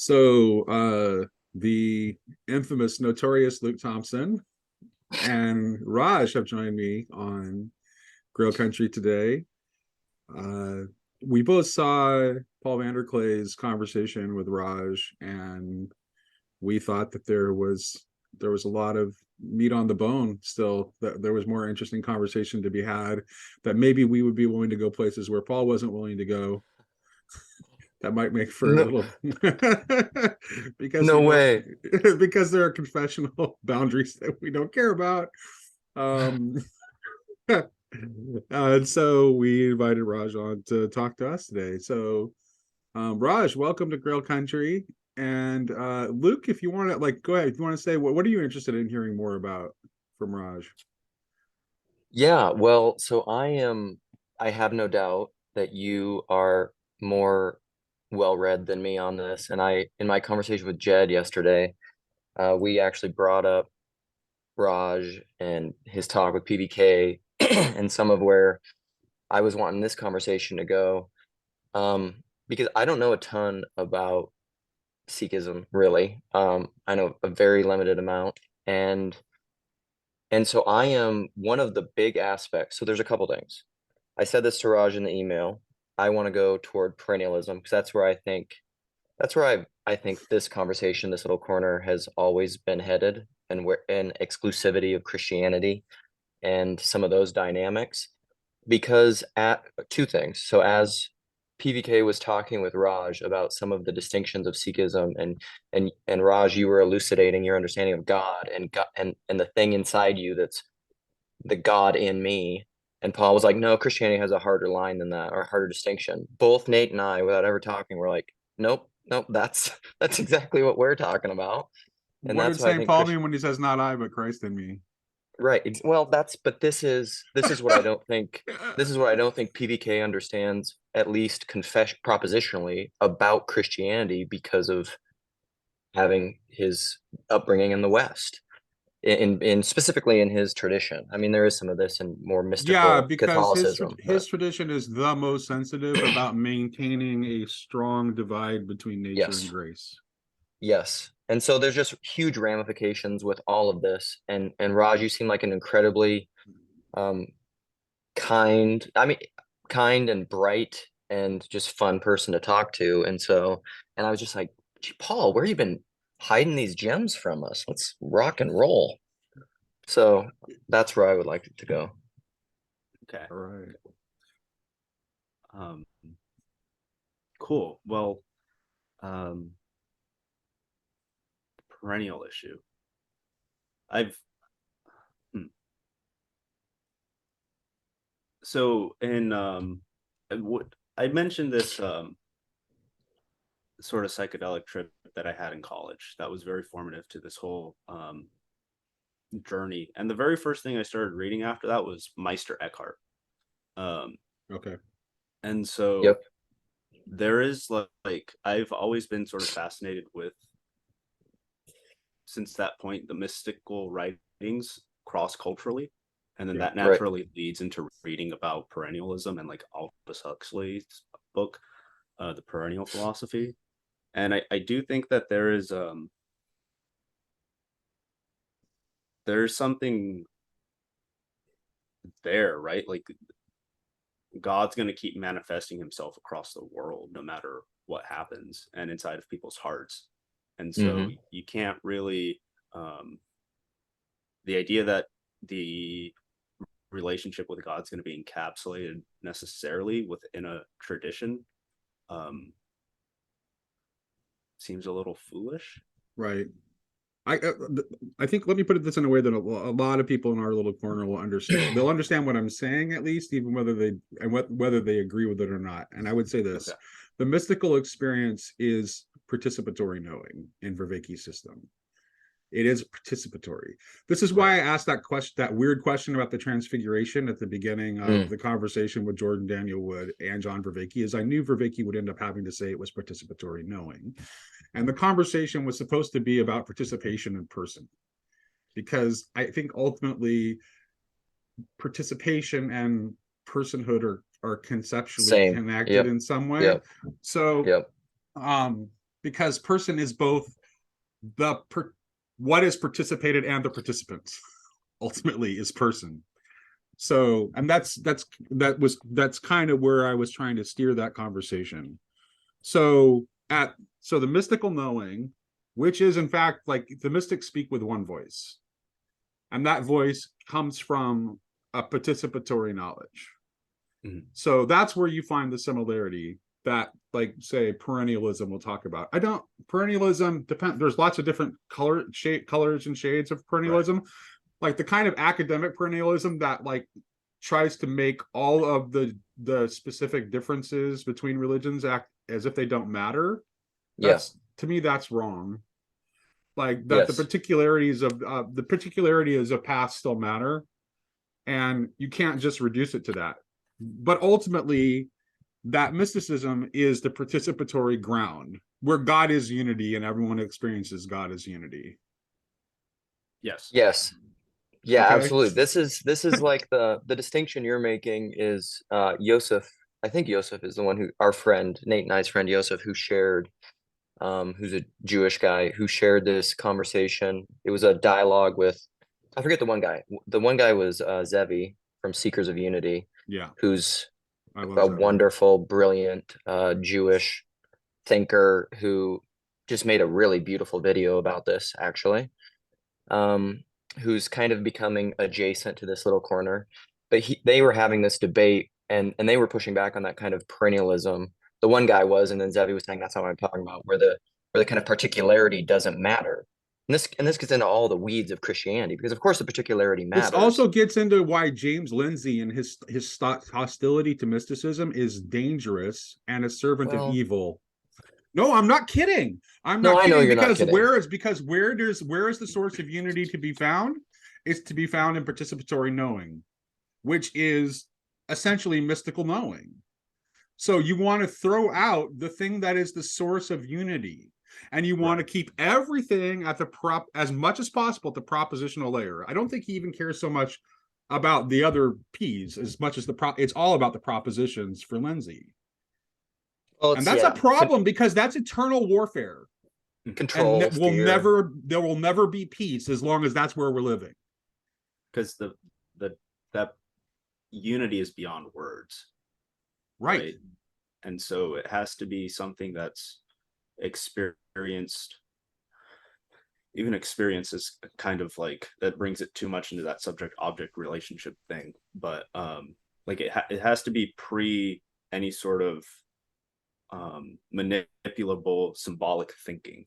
The infamous, notorious Luke Thompson and Raj have joined me on Grill Country today. Uh, we both saw Paul Vanderklay's conversation with Raj, and we thought that there was a lot of meat on the bone still, that there was more interesting conversation to be had, that maybe we would be willing to go places where Paul wasn't willing to go. That might make for a No, little because no we don't way. because there are confessional boundaries that we don't care about. um and so we invited Raj on to talk to us today. So Raj, welcome to Grill Country. And Luke, if you want to, like, go ahead. If you want to say, what are you interested in hearing more about from Raj? Yeah, well, I have no doubt that you are more well-read than me on this. And in my conversation with Jed yesterday, we actually brought up Raj and his talk with PBK and some of where I was wanting this conversation to go. Because I don't know a ton about Sikhism, really. I know a very limited amount. And And so I am one of the big aspects. So there's a couple things. I said this to Raj in the email. I want to go toward perennialism because that's where I think this conversation, this little corner has always been headed, and where and exclusivity of Christianity and some of those dynamics. Because at two things. So as PVK was talking with Raj about some of the distinctions of Sikhism, and Raj, you were elucidating your understanding of God and the thing inside you that's the God in me. And Paul was like, no, Christianity has a harder line than that, or a harder distinction. Both Nate and I, without ever talking, were like, nope, nope, that's exactly what we're talking about. And What did that's why I St. think Paul mean when he says, "Not I, but Christ in me"? right. Well, but this is what I don't think PBK understands, at least confess propositionally, about Christianity because of having his upbringing in the West. In specifically in his tradition. I mean, there is some of this in more Yeah, mystical because Catholicism, his but tradition is the most sensitive about maintaining a strong divide between nature and yes, grace. yes. And so there's just huge ramifications with all of this. And Raj, you seem like an incredibly um kind, I mean, kind and bright and just fun person to talk to. And I was just like, "Gee, Paul, where you been hiding these gems from us? Let's rock and roll." So that's where I would like it to go. Okay. All right. Um, cool. Well, um, perennial issue. I've hmm. So in what I mentioned this sort of psychedelic trip that I had in college that was very formative to this whole journey. And the very first thing I started reading after that was Meister Eckhart. Um, Okay. and so Yep. there is like I've always been sort of fascinated with, since that point, the mystical writings cross culturally, and then Yeah. that Right. naturally leads into reading about perennialism and like Aldous Huxley's book, The Perennial Philosophy. And I do think that there's something there, right? Like God's going to keep manifesting himself across the world no matter what happens and inside of people's hearts. And so Hmm. you can't really, um, the idea that the relationship with God's going to be encapsulated necessarily within a tradition um, seems a little foolish. Right. I uh, I think, let me put it this in a way that a lot of people in our little corner will understand. They'll understand what I'm saying, at least, even whether they agree with it or not. And I would say Okay. this: the mystical experience is participatory knowing in Vervaeke's system. It is participatory. This is Right. why I asked that question, that weird question about the transfiguration at the beginning of Mm. the conversation with Jordan Daniel Wood and John Vervaeke, is I knew Vervaeke would end up having to say it was participatory knowing. And the conversation was supposed to be about participation in person, because I think ultimately participation and personhood are conceptually Same. connected Yep. in some way. Yep. So Yep. um because person is both what is participated and the participant ultimately is person. So, and that's kind of where I was trying to steer that conversation. So the mystical knowing, which is in fact, like, the mystics speak with one voice, and that voice comes from a participatory knowledge. Mhm. So that's where you find the similarity that, like, say, perennialism will talk about. Perennialism there's lots of different colors and shades of perennialism. Right. Like the kind of academic perennialism that, like, tries to make all of the specific differences between religions act as if they don't matter. That's, to me, that's wrong. Like, that the particularities of past still matter, and you can't just reduce it to that. But ultimately, that mysticism is the participatory ground where God is unity and everyone experiences God as unity. Yes. Yeah, Okay. absolutely. This is like the distinction you're making is Yosef. I think Yosef is the one who, our friend, Nate and I's friend Yosef, who shared, who's a Jewish guy, who shared this conversation. It was a dialogue with, I forget the one guy. The one guy was Zevi from Seekers of Unity. Yeah. Who's I love a Zevi. wonderful, brilliant Jewish thinker who just made a really beautiful video about this, actually. Who's kind of becoming adjacent to this little corner. But they were having this debate, and they were pushing back on that kind of perennialism. The one guy was, and then Zevi was saying that's how I'm talking about, where the kind of particularity doesn't matter. And this gets into all the weeds of Christianity, because of course the particularity matters. This also gets into why James Lindsay and his hostility to mysticism is dangerous and a servant of evil. No, I'm not kidding. I'm not kidding. Where is the source of unity to be found? It's to be found in participatory knowing, which is essentially mystical knowing. So you want to throw out the thing that is the source of unity, and you want to keep everything at the as much as possible at the propositional layer. I don't think he even cares so much about the other P's as much as it's all about the propositions for Lindsay. Well, and that's a problem, because that's eternal warfare. Control, and there will never be peace as long as that's where we're living. Because that unity is beyond words. Right. And so it has to be something that's experienced. Even experience is kind of like, that brings it too much into that subject-object relationship thing. But like it has to be pre any sort of manipulable symbolic thinking.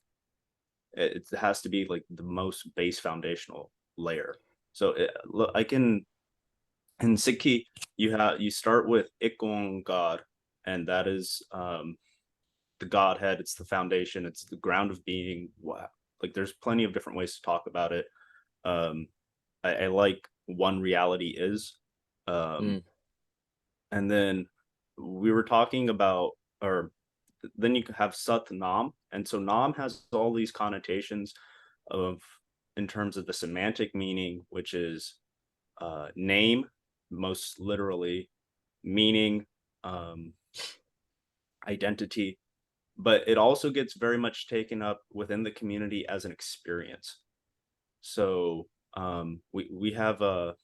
It has to be like the most base foundational layer. So like in Sikh, you start with Ikon God, and that is the Godhead. It's the foundation. It's the ground of being. Wow. Like, there's plenty of different ways to talk about it. I like one reality is, and then we were talking about, or then you have Sat Nam, and so Nam has all these connotations of, in terms of the semantic meaning, which is name, most literally, meaning, identity, but it also gets very much taken up within the community as an experience. So we have a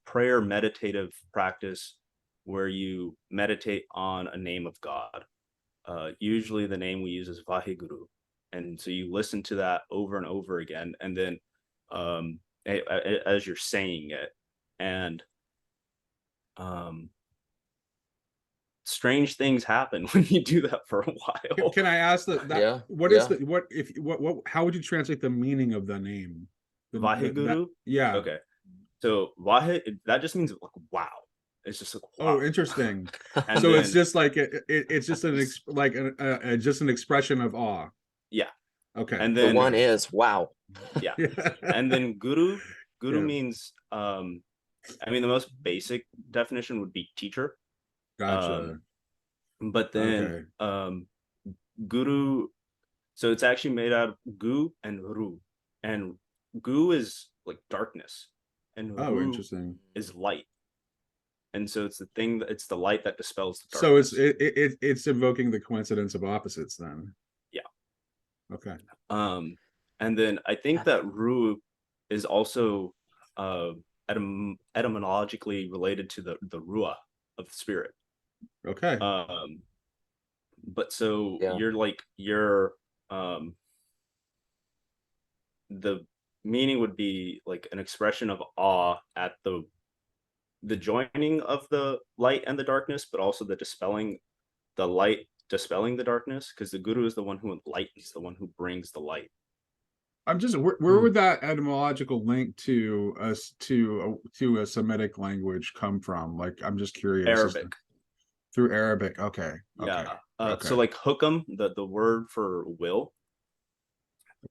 prayer meditative practice where you meditate on a name of God. Usually the name we use is Vaheguru. And so you listen to that over and over again, and then as you're saying it, and strange things happen when you do that for a while. Can I ask how would you translate the meaning of the name? Vaheguru? Yeah. Okay. So Vahe, that just means like wow. It's just like wow. Oh, interesting. And so then, it's just like it's just just an expression of awe. Yeah. Okay. And then the one is wow. Yeah. And then guru means I mean, the most basic definition would be teacher. Gotcha. But then guru, so it's actually made out of gu and ru, and gu is like darkness, and ru interesting, is light. and so it's the thing that it's the light that dispels the So darkness. it's invoking the coincidence of opposites then. Yeah. Okay. And then I think that Ru is also etymologically related to the ruah of the spirit. Okay. But so Yeah. the meaning would be like an expression of awe at the joining of the light and the darkness, but also the light dispelling the darkness, because the guru is the one who enlightens, the one who brings the light. I'm just where would that etymological link to us to a Semitic language come from? Like, I'm just curious. Arabic. Through Arabic. Okay. Yeah. Okay. So like hukam, the word for will,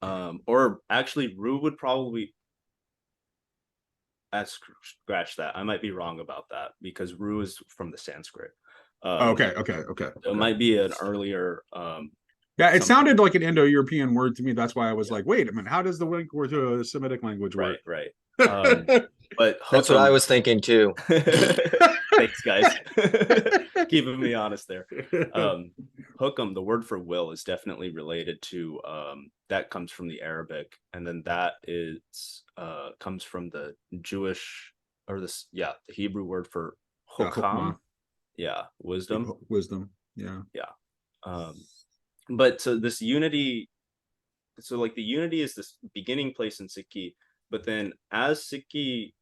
or actually Ru would probably scratch that. I might be wrong about that because Ru is from the Sanskrit. Okay. It might be an earlier yeah, it something. sounded like an Indo-European word to me. That's why I was like, wait a minute, how does the link word to a Semitic language work? Right. But That's what I was thinking too. Thanks, guys. Keeping me honest there. Hukam, the word for will, is definitely related to that comes from the Arabic, and then that is comes from the Jewish the Hebrew word for hukam. Yeah, wisdom. Wisdom. Yeah. But so this unity, so like the unity is this beginning place in Sikhi, but then as Sikhi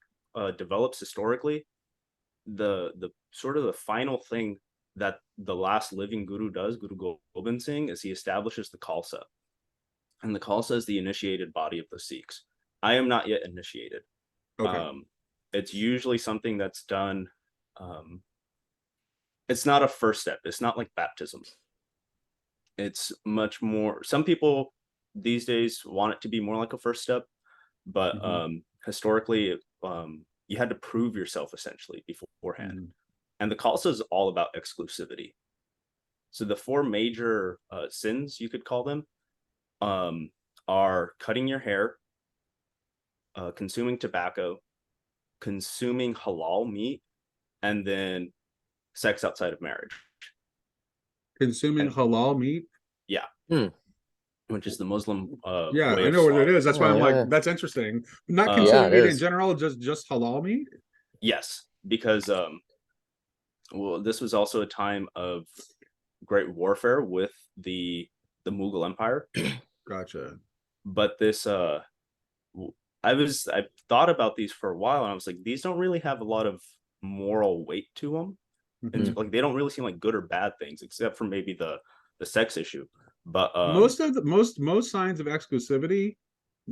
develops historically, the sort of the final thing that the last living guru does, Guru Gobind Singh, is he establishes the Khalsa, and the Khalsa is the initiated body of the Sikhs. I am not yet initiated. Okay. It's usually something that's done. It's not a first step. It's not like baptism. It's much more. Some people these days want it to be more like a first step, but historically, you had to prove yourself essentially beforehand. And the Khalsa is all about exclusivity. So the four major sins, you could call them, are cutting your hair, consuming tobacco, consuming halal meat, and then sex outside of marriage. Consuming halal meat? Yeah. Which is the Muslim yeah, way I know what it is. That's why I'm yeah. like, that's interesting. Not consuming meat in general, just halal meat? Yes, because well, this was also a time of great warfare with the Mughal Empire. Gotcha. But this I've thought about these for a while, and I was like, these don't really have a lot of moral weight to them. And like they don't really seem like good or bad things, except for maybe the sex issue. But most of the most signs of exclusivity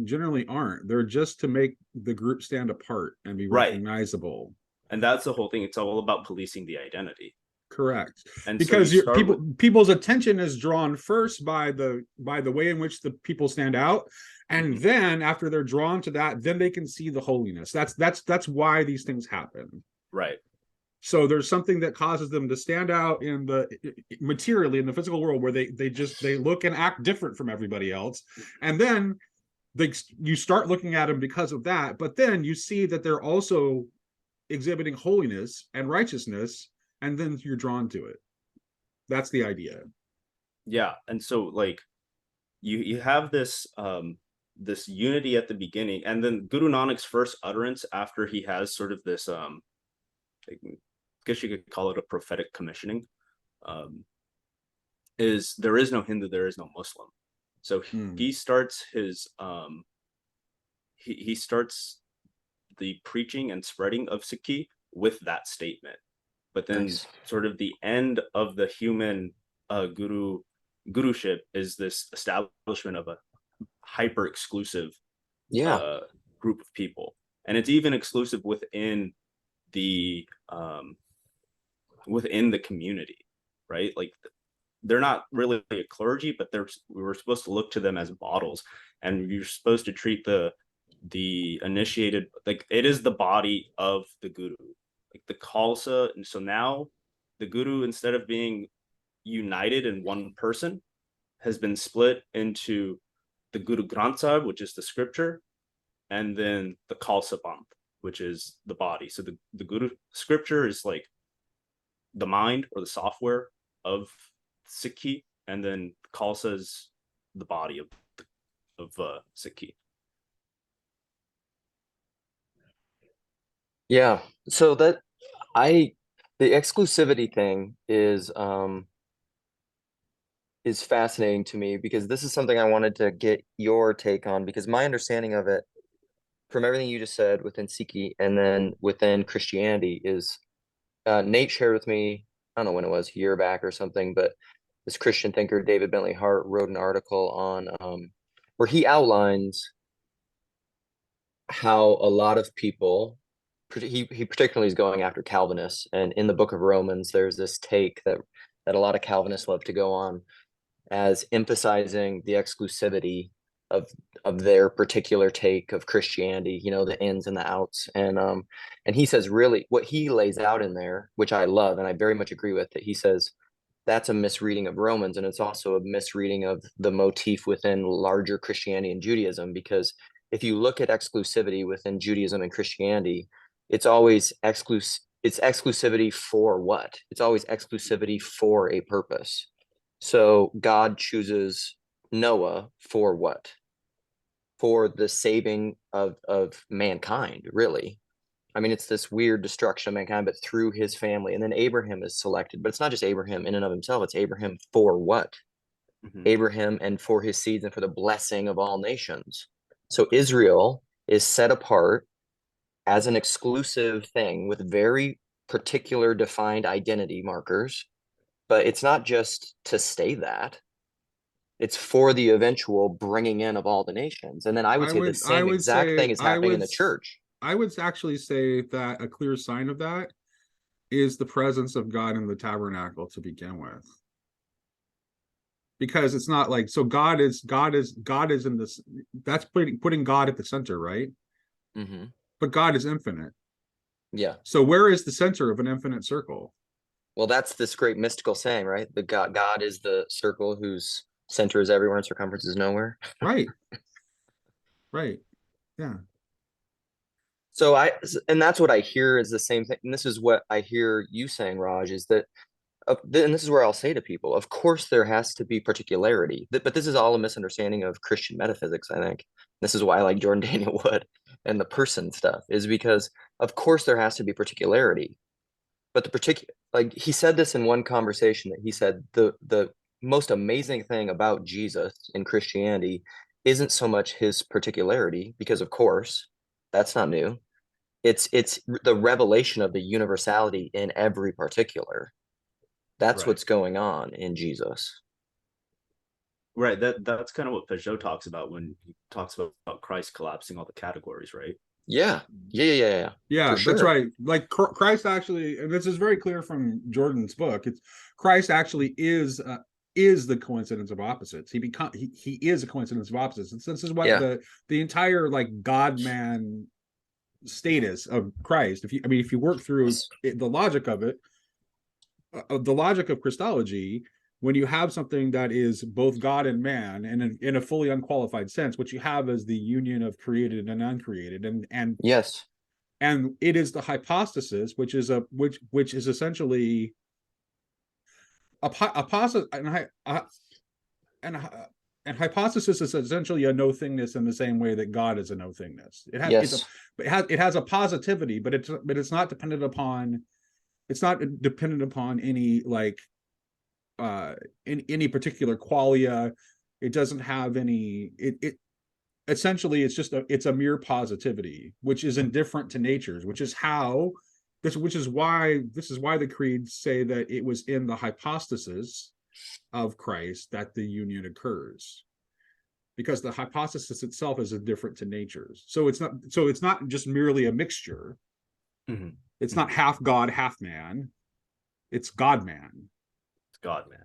generally aren't. They're just to make the group stand apart and be recognizable. And that's the whole thing. It's all about policing the identity. Correct. And because so people's attention is drawn first by the way in which the people stand out, and then after they're drawn to that, then they can see the holiness. That's why these things happen. Right. So there's something that causes them to stand out in the materially in the physical world, where they look and act different from everybody else, and then you start looking at them because of that. But then you see that they're also exhibiting holiness and righteousness, and then you're drawn to it. That's the idea. Yeah. And so like you have this this unity at the beginning, and then Guru Nanak's first utterance after he has sort of this I guess you could call it a prophetic commissioning, is there is no Hindu, there is no Muslim. So he starts his he starts the preaching and spreading of Sikhi with that statement. But then sort of the end of the human guruship is this establishment of a hyper exclusive group of people, and it's even exclusive within the community, right? Like they're not really a clergy, but we were supposed to look to them as models, and you're supposed to treat the initiated like it is the body of the guru, like the Khalsa. And so now the guru, instead of being united in one person, has been split into the Guru Granth Sahib, which is the scripture, and then the Khalsa Panth, which is the body. So the Guru scripture is like the mind or the software of Sikhi, and then Khalsa is the body of Sikhi. Yeah. So that the exclusivity thing is fascinating to me, because this is something I wanted to get your take on, because my understanding of it from everything you just said within Sikhi and then within Christianity is, Nate shared with me, I don't know when it was, a year back or something, but this Christian thinker, David Bentley Hart, wrote an article on where he outlines how a lot of people, he particularly is going after Calvinists, and in the book of Romans, there's this take that a lot of Calvinists love to go on as emphasizing the exclusivity of their particular take of Christianity, the ins and the outs. And he says, really what he lays out in there, which I love and I very much agree with, that he says that's a misreading of Romans, and it's also a misreading of the motif within larger Christianity and Judaism, because if you look at exclusivity within Judaism and Christianity, it's always it's exclusivity for what? It's always exclusivity for a purpose. So God chooses Noah for what? For the saving of mankind, really. I mean, it's this weird destruction of mankind, but through his family. And then Abraham is selected, but it's not just Abraham in and of himself. It's Abraham for what? Mm-hmm. Abraham and for his seeds and for the blessing of all nations. So Israel is set apart as an exclusive thing with very particular defined identity markers, but it's not just to stay that. It's for the eventual bringing in of all the nations. And then I would say the same exact thing is happening in the church. I would actually say that a clear sign of that is the presence of God in the tabernacle to begin with. Because it's not like, so God is in this, that's putting God at the center, right? Mm-hmm. But God is infinite. Yeah. So where is the center of an infinite circle? Well, that's this great mystical saying, right? The God is the circle whose center is everywhere and circumference is nowhere. Right. Right. Yeah. So and that's what I hear is the same thing. And this is what I hear you saying, Raj, is that, and this is where I'll say to people, of course there has to be particularity, but this is all a misunderstanding of Christian metaphysics, I think. This is why I like Jordan Daniel Wood and the person stuff, is because of course there has to be particularity. But the particular, like he said this in one conversation, that he said the most amazing thing about Jesus in Christianity isn't so much his particularity, because of course that's not new. It's the revelation of the universality in every particular. That's Right. what's going on in Jesus. Right. That's kind of what Peugeot talks about when he talks about Christ collapsing all the categories, right? Yeah. Yeah. Yeah, For that's sure. right. Like Christ actually, and this is very clear from Jordan's book. It's Christ actually is the coincidence of opposites. He is a coincidence of opposites. And this is what Yeah. the entire like God man status of Christ. If you work through the logic of it, the logic of Christology, when you have something that is both God and man, and in a fully unqualified sense, what you have is the union of created and uncreated, and Yes. and it is the hypostasis, which is essentially a and hypostasis is essentially a no thingness in the same way that God is a no thingness. Yes. It has a positivity, but it's not dependent upon any like in any particular qualia. It doesn't have any. It essentially it's a mere positivity, which is indifferent to natures, which is why the creeds say that it was in the hypostasis of Christ that the union occurs, because the hypostasis itself is indifferent to natures. So it's not just merely a mixture. Mm-hmm. It's not half God, half man. It's God man. It's God, man.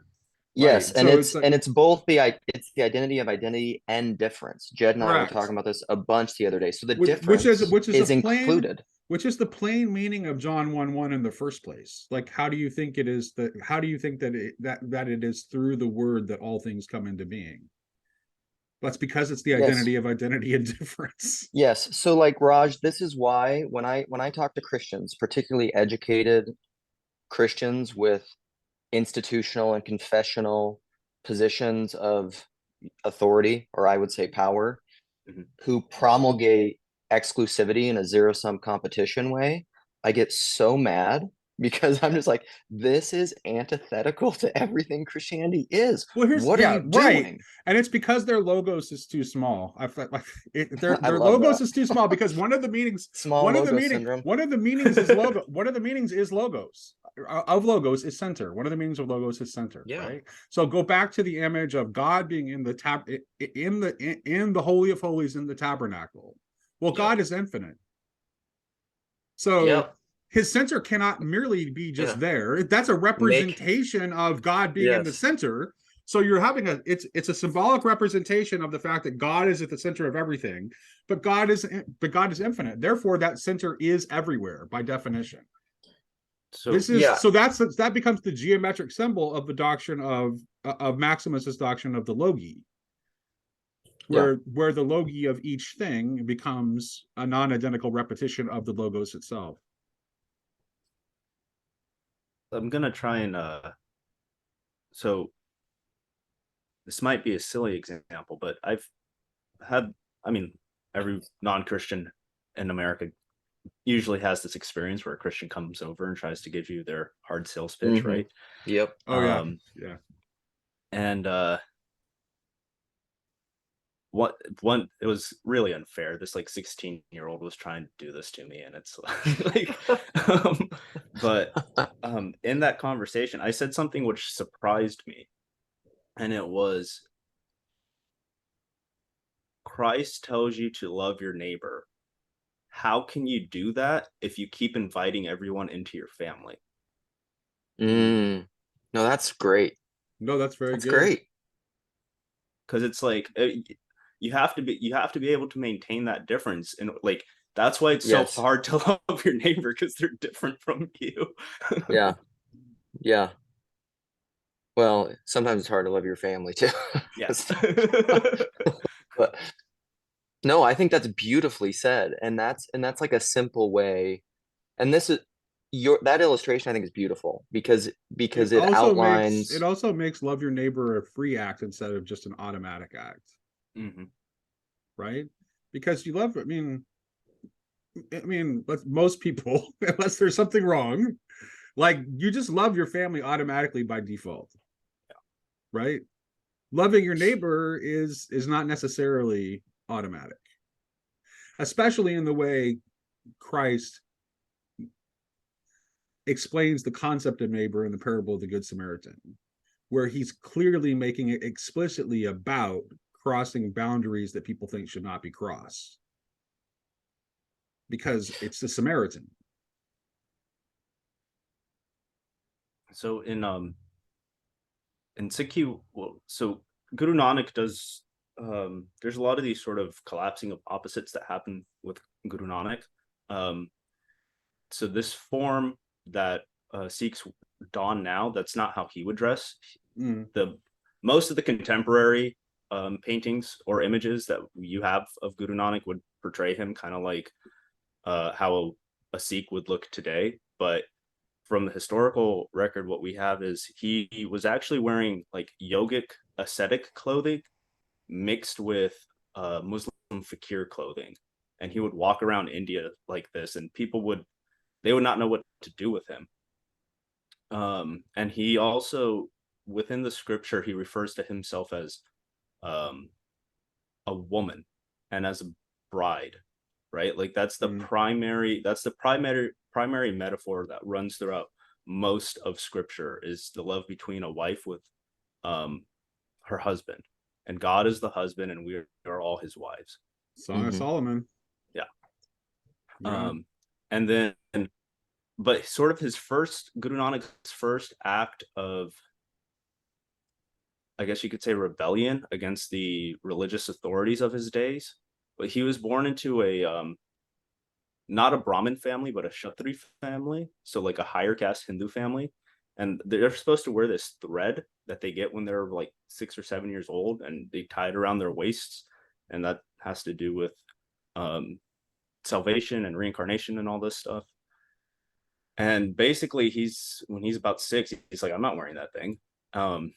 Yes, Right. and So it's both it's the identity of identity and difference. Jed and I were correct. talking about this a bunch the other day. So the which difference is included. Which is the plain meaning of John 1:1 in the first place. Like, how do you think it is that it is through the word that all things come into being? That's because it's the Yes. identity of identity and difference. Yes. So like Raj, this is why when I talk to Christians, particularly educated Christians with institutional and confessional positions of authority, or I would say power, Mhm. who promulgate exclusivity in a zero-sum competition way, I get so mad because I'm just like, this is antithetical to everything Christianity is. Well, What are you right, doing? and it's because their logos is too small. I felt like their I their love logos that. is too small because one of the meanings, Small logo syndrome. one of the meanings is logo. One of the meanings is logos. Of logos is center. One of the meanings of logos is center. Yeah. Right. So go back to the image of God being in the in the holy of holies in the tabernacle. Well, Yep. God is infinite. So Yep. his center cannot merely be just Yeah. there. That's a representation of God being in the Yes. center. So you're having it's a symbolic representation of the fact that God is at the center of everything, but God is infinite. Therefore, that center is everywhere by definition. So That becomes the geometric symbol of the doctrine of Maximus's doctrine of the logi, where the logi of each thing becomes a non-identical repetition of the logos itself. I'm gonna try and so this might be a silly example, but I've had, I mean, every non-Christian in America usually has this experience where a Christian comes over and tries to give you their hard sales pitch, Mhm. right? Yep. Oh yeah. And one it was really unfair. This like 16-year-old was trying to do this to me, and it's like but in that conversation I said something which surprised me, and it was, Christ tells you to love your neighbor. How can you do that if you keep inviting everyone into your family? No, that's great. No, that's very That's good. great. Because it's like you have to be able to maintain that difference, and like that's why it's Yes. so hard to love your neighbor, because they're different from you. Yeah. Yeah. Well, sometimes it's hard to love your family too. Yes. But no, I think that's beautifully said. And that's like a simple way. And this is that illustration I think is beautiful because it outlines. It also makes love your neighbor a free act instead of just an automatic act. Mm-hmm. Right? Because you love, most people, unless there's something wrong, like you just love your family automatically by default. Yeah. Right? Loving your neighbor is not necessarily automatic, especially in the way Christ explains the concept of neighbor in the parable of the Good Samaritan, where he's clearly making it explicitly about crossing boundaries that people think should not be crossed because it's the Samaritan. So in Sikh, so Guru Nanak does, there's a lot of these sort of collapsing of opposites that happen with Guru Nanak. So this form that Sikhs don now, that's not how he would dress. The most of the contemporary paintings or images that you have of Guru Nanak would portray him kind of like how a Sikh would look today. But from the historical record, what we have is he was actually wearing like yogic ascetic clothing mixed with Muslim fakir clothing, and he would walk around India like this, and they would not know what to do with him. And he also, within the scripture, he refers to himself as a woman and as a bride, right? Like that's the primary metaphor that runs throughout most of scripture, is the love between a wife with her husband, and God is the husband and we are all his wives. Song of Solomon. Yeah. And then, but sort of Guru Nanak's first act of, I guess you could say, rebellion against the religious authorities of his days. But he was born into a not a Brahmin family, but a Kshatriya family, so like a higher caste Hindu family. and they're supposed to wear this thread that they get when they're like 6 or 7 years old, and they tie it around their waists, and that has to do with salvation and reincarnation and all this stuff. And basically, when he's about 6, he's like, I'm not wearing that thing. And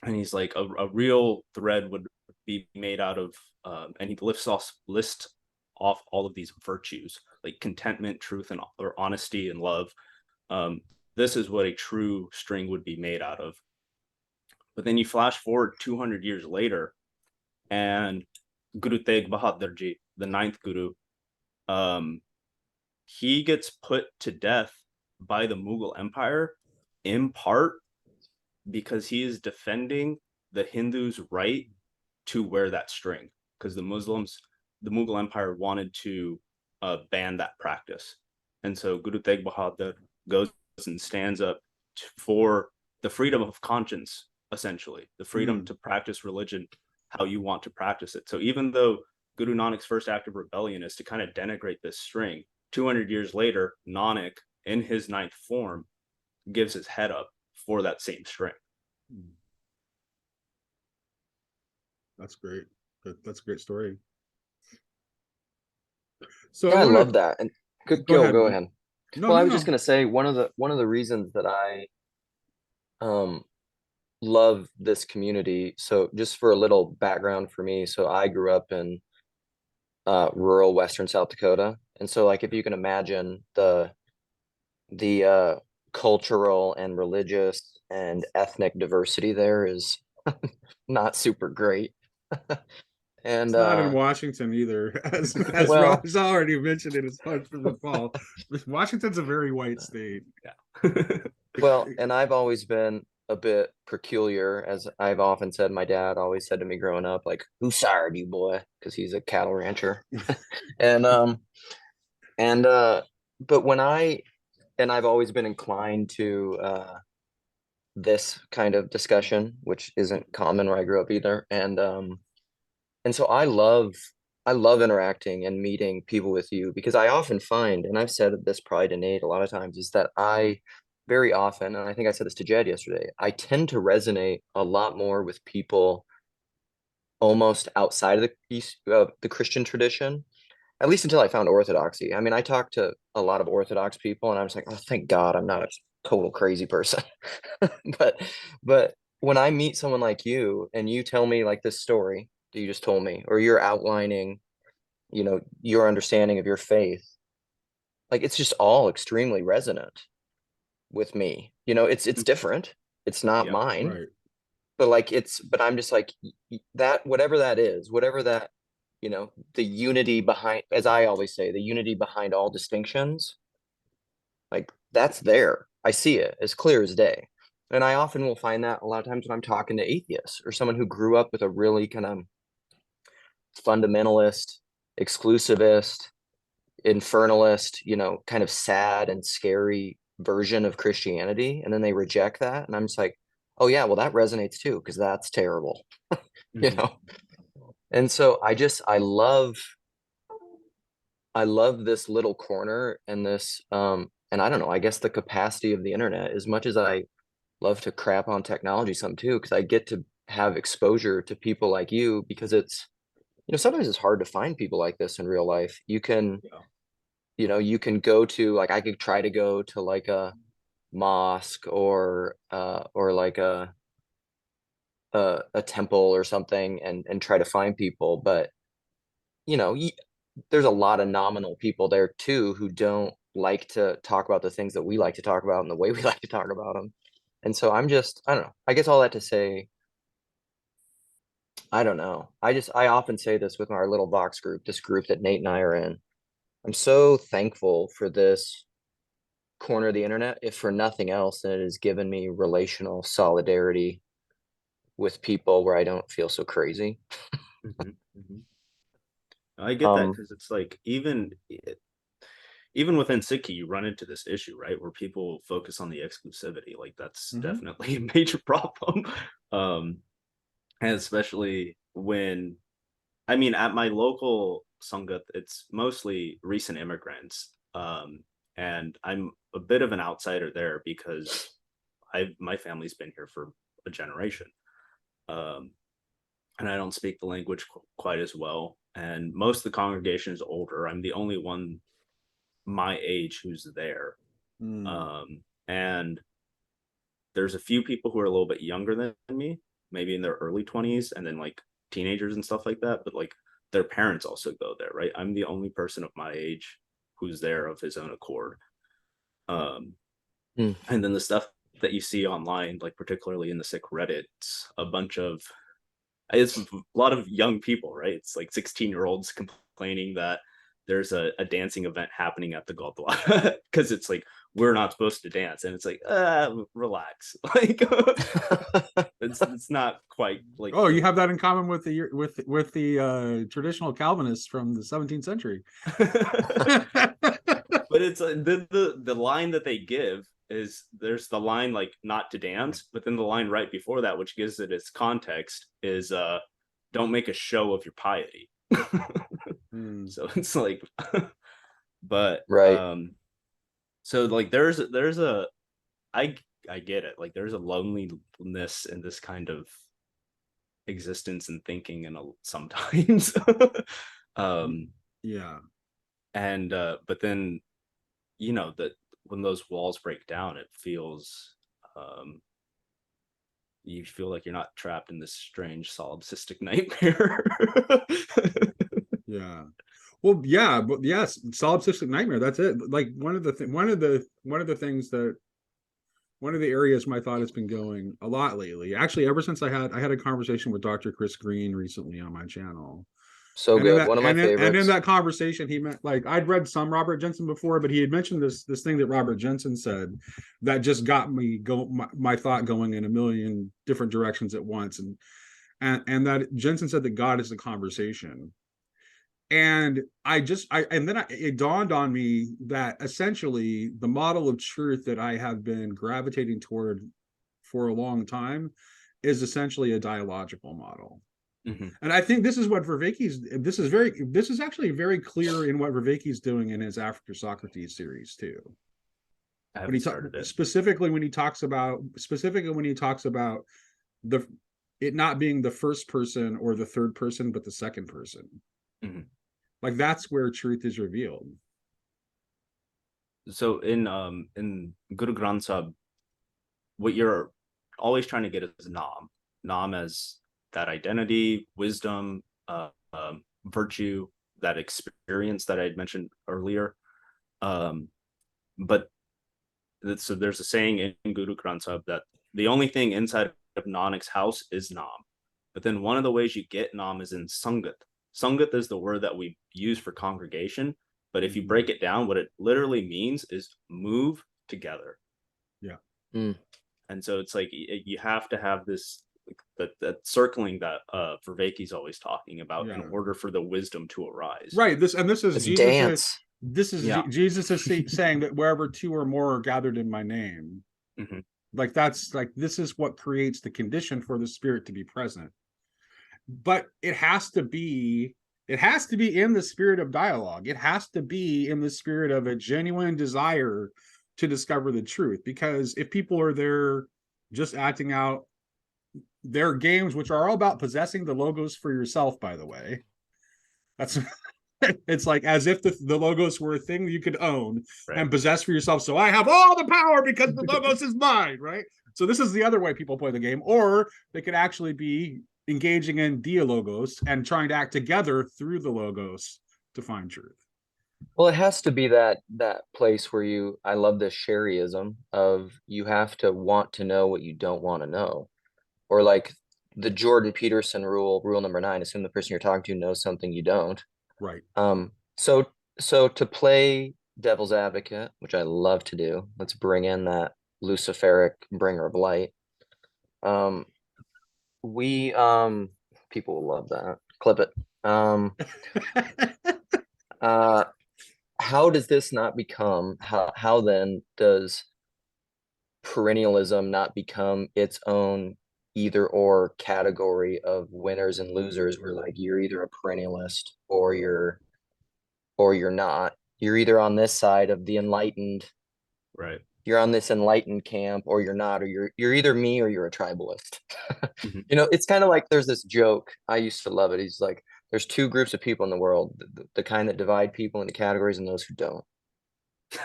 he's like, a real thread would be made out of, and he lists off all of these virtues, like contentment, truth, and or honesty and love. This is what a true string would be made out of. But then you flash forward 200 years later, and Guru Tegh Bahadur Ji, the ninth Guru, he gets put to death by the Mughal Empire, in part because he is defending the Hindus' right to wear that string, because the Mughal Empire wanted to ban that practice. And so Guru Tegh Bahadur goes and stands up for the freedom of conscience, essentially, the freedom to practice religion how you want to practice it. So even though Guru Nanak's first act of rebellion is to kind of denigrate this string, 200 years later, Nanak, in his ninth form, gives his head up for that same string. That's great. That's a great story. So Yeah, I love that. And go ahead. No, I was just gonna say one of the reasons that I love this community. So just for a little background for me, so I grew up in rural western South Dakota, and so like if you can imagine the cultural and religious and ethnic diversity there is not super great. And it's not in Washington either, as well, Rob's already mentioned in his punch for the fall. Washington's a very white state. Yeah. Well, and I've always been a bit peculiar, as I've often said. My dad always said to me growing up, like, "Who sired you, boy?" Because he's a cattle rancher. and but I've always been inclined to this kind of discussion, which isn't common where I grew up either. And so I love interacting and meeting people with you, because I often find, and I've said this probably to Nate a lot of times, is that I very often, and I think I said this to Jed yesterday, I tend to resonate a lot more with people almost outside of the Christian tradition, at least until I found Orthodoxy. I mean, I talked to a lot of Orthodox people, and I was like, oh, thank God I'm not a total crazy person. but when I meet someone like you and you tell me like this story that you just told me, or you're outlining, your understanding of your faith, like it's just all extremely resonant with me. It's different. It's not mine, Right. but I'm just like that, whatever that is, whatever that, the unity behind, as I always say, the unity behind all distinctions, like that's there. I see it as clear as day. And I often will find that a lot of times when I'm talking to atheists or someone who grew up with a really kind of fundamentalist, exclusivist, infernalist, kind of sad and scary version of Christianity. And then they reject that. And I'm just like, oh yeah, well that resonates too, because that's terrible. And so I love this little corner and this and I don't know, I guess the capacity of the internet, as much as I love to crap on technology some too, because I get to have exposure to people like you, because it's, sometimes it's hard to find people like this in real life. You can you can go to, like, I could try to go to like a mosque or like a temple or something and try to find people, but there's a lot of nominal people there too who don't like to talk about the things that we like to talk about and the way we like to talk about them. And so I don't know, I guess all that to say, I don't know, I often say this with our little Vox group, this group that Nate and I are in. I'm so thankful for this corner of the internet, if for nothing else, that it has given me relational solidarity with people where I don't feel so crazy. I get that, because it's like even within Sikh, you run into this issue, right, where people focus on the exclusivity. Like that's definitely a major problem. And especially when, I mean, at my local Sangat, it's mostly recent immigrants. And I'm a bit of an outsider there because my family's been here for a generation. And I don't speak the language quite as well. And most of the congregation is older. I'm the only one my age who's there. And there's a few people who are a little bit younger than me, maybe in their early 20s, and then like teenagers and stuff like that. But like their parents also go there, right? I'm the only person of my age who's there of his own accord. And then the stuff that you see online, like particularly in the Sikh Reddits, it's a lot of young people, right? It's like 16-year-olds complaining that there's a dancing event happening at the Gurdwara because it's like we're not supposed to dance, and it's like relax, like it's not quite like. Oh, you have that in common with the traditional Calvinists from the 17th century. But it's the line that they give is, there's the line like not to dance, but then the line right before that, which gives it its context, is don't make a show of your piety. So it's like but right. So like there's a I get it, like there's a loneliness in this kind of existence and thinking, and sometimes yeah. And but then, you know, that when those walls break down, it feels you feel like you're not trapped in this strange solipsistic nightmare. Yeah. Well, yeah, but yes, solipsistic nightmare. That's it. Like one of the things that one of the areas my thought has been going a lot lately. Actually, ever since I had a conversation with Dr. Chris Green recently on my channel. So And good. One of my favorites. And in that conversation, he meant, like, I'd read some Robert Jensen before, but he had mentioned this thing that Robert Jensen said that just got me my thought going in a million different directions at once. And that Jensen said that God is a conversation. And it dawned on me that essentially the model of truth that I have been gravitating toward for a long time is essentially a dialogical model. And I think this is what this is actually very clear in what Vervaeke's doing in his After Socrates series too. Specifically when he talks about it not being the first person or the third person, but the second person. Like that's where truth is revealed. So in Guru Granth Sahib, what you're always trying to get is nam as that identity, wisdom, virtue, that experience that I had mentioned earlier. But so there's a saying in Guru Granth Sahib that the only thing inside of Nanak's house is nam. But then one of the ways you get nam is in sangat. Sangat is the word that we use for congregation, but if you break it down, what it literally means is move together. Yeah. And so it's like you have to have this that circling that Vervaeke's always talking about in order for the wisdom to arise. Right. This is Jesus. Dance. Jesus is saying that wherever two or more are gathered in my name, like that's like this is what creates the condition for the Spirit to be present. But it has to be in the spirit of dialogue. It has to be in the spirit of a genuine desire to discover the truth. Because if people are there just acting out their games, which are all about possessing the logos for yourself, by the way, that's it's like as if the logos were a thing you could own and possess for yourself. So I have all the power because the logos is mine, right? So this is the other way people play the game. Or they could actually be engaging in dialogos and trying to act together through the logos to find truth. Well, it has to be that place where I love this Sherryism of you have to want to know what you don't want to know. Or like the Jordan Peterson rule number 9, assume the person you're talking to knows something you don't. Right. So to play devil's advocate, which I love to do, let's bring in that Luciferic bringer of light. People will love that. Clip it. How does this not become, how then does perennialism not become its own either or category of winners and losers, where like you're either a perennialist or you're not. You're either on this side of the enlightened, right, you're on this enlightened camp or you're not, or you're either me or you're a tribalist. Mhm. You know, it's kind of like there's this joke. I used to love it. He's like, there's two groups of people in the world, the kind that divide people into categories and those who don't,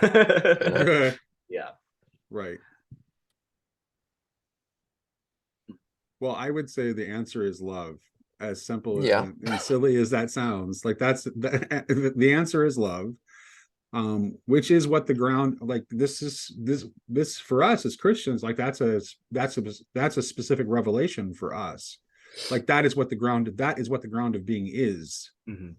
you know? Yeah. Right. Well, I would say the answer is love. As simple Yeah. and silly as that sounds, like the answer is love. Which is what the ground, like this for us as Christians, like that's a specific revelation for us. Like that is what the ground of being is, Mhm.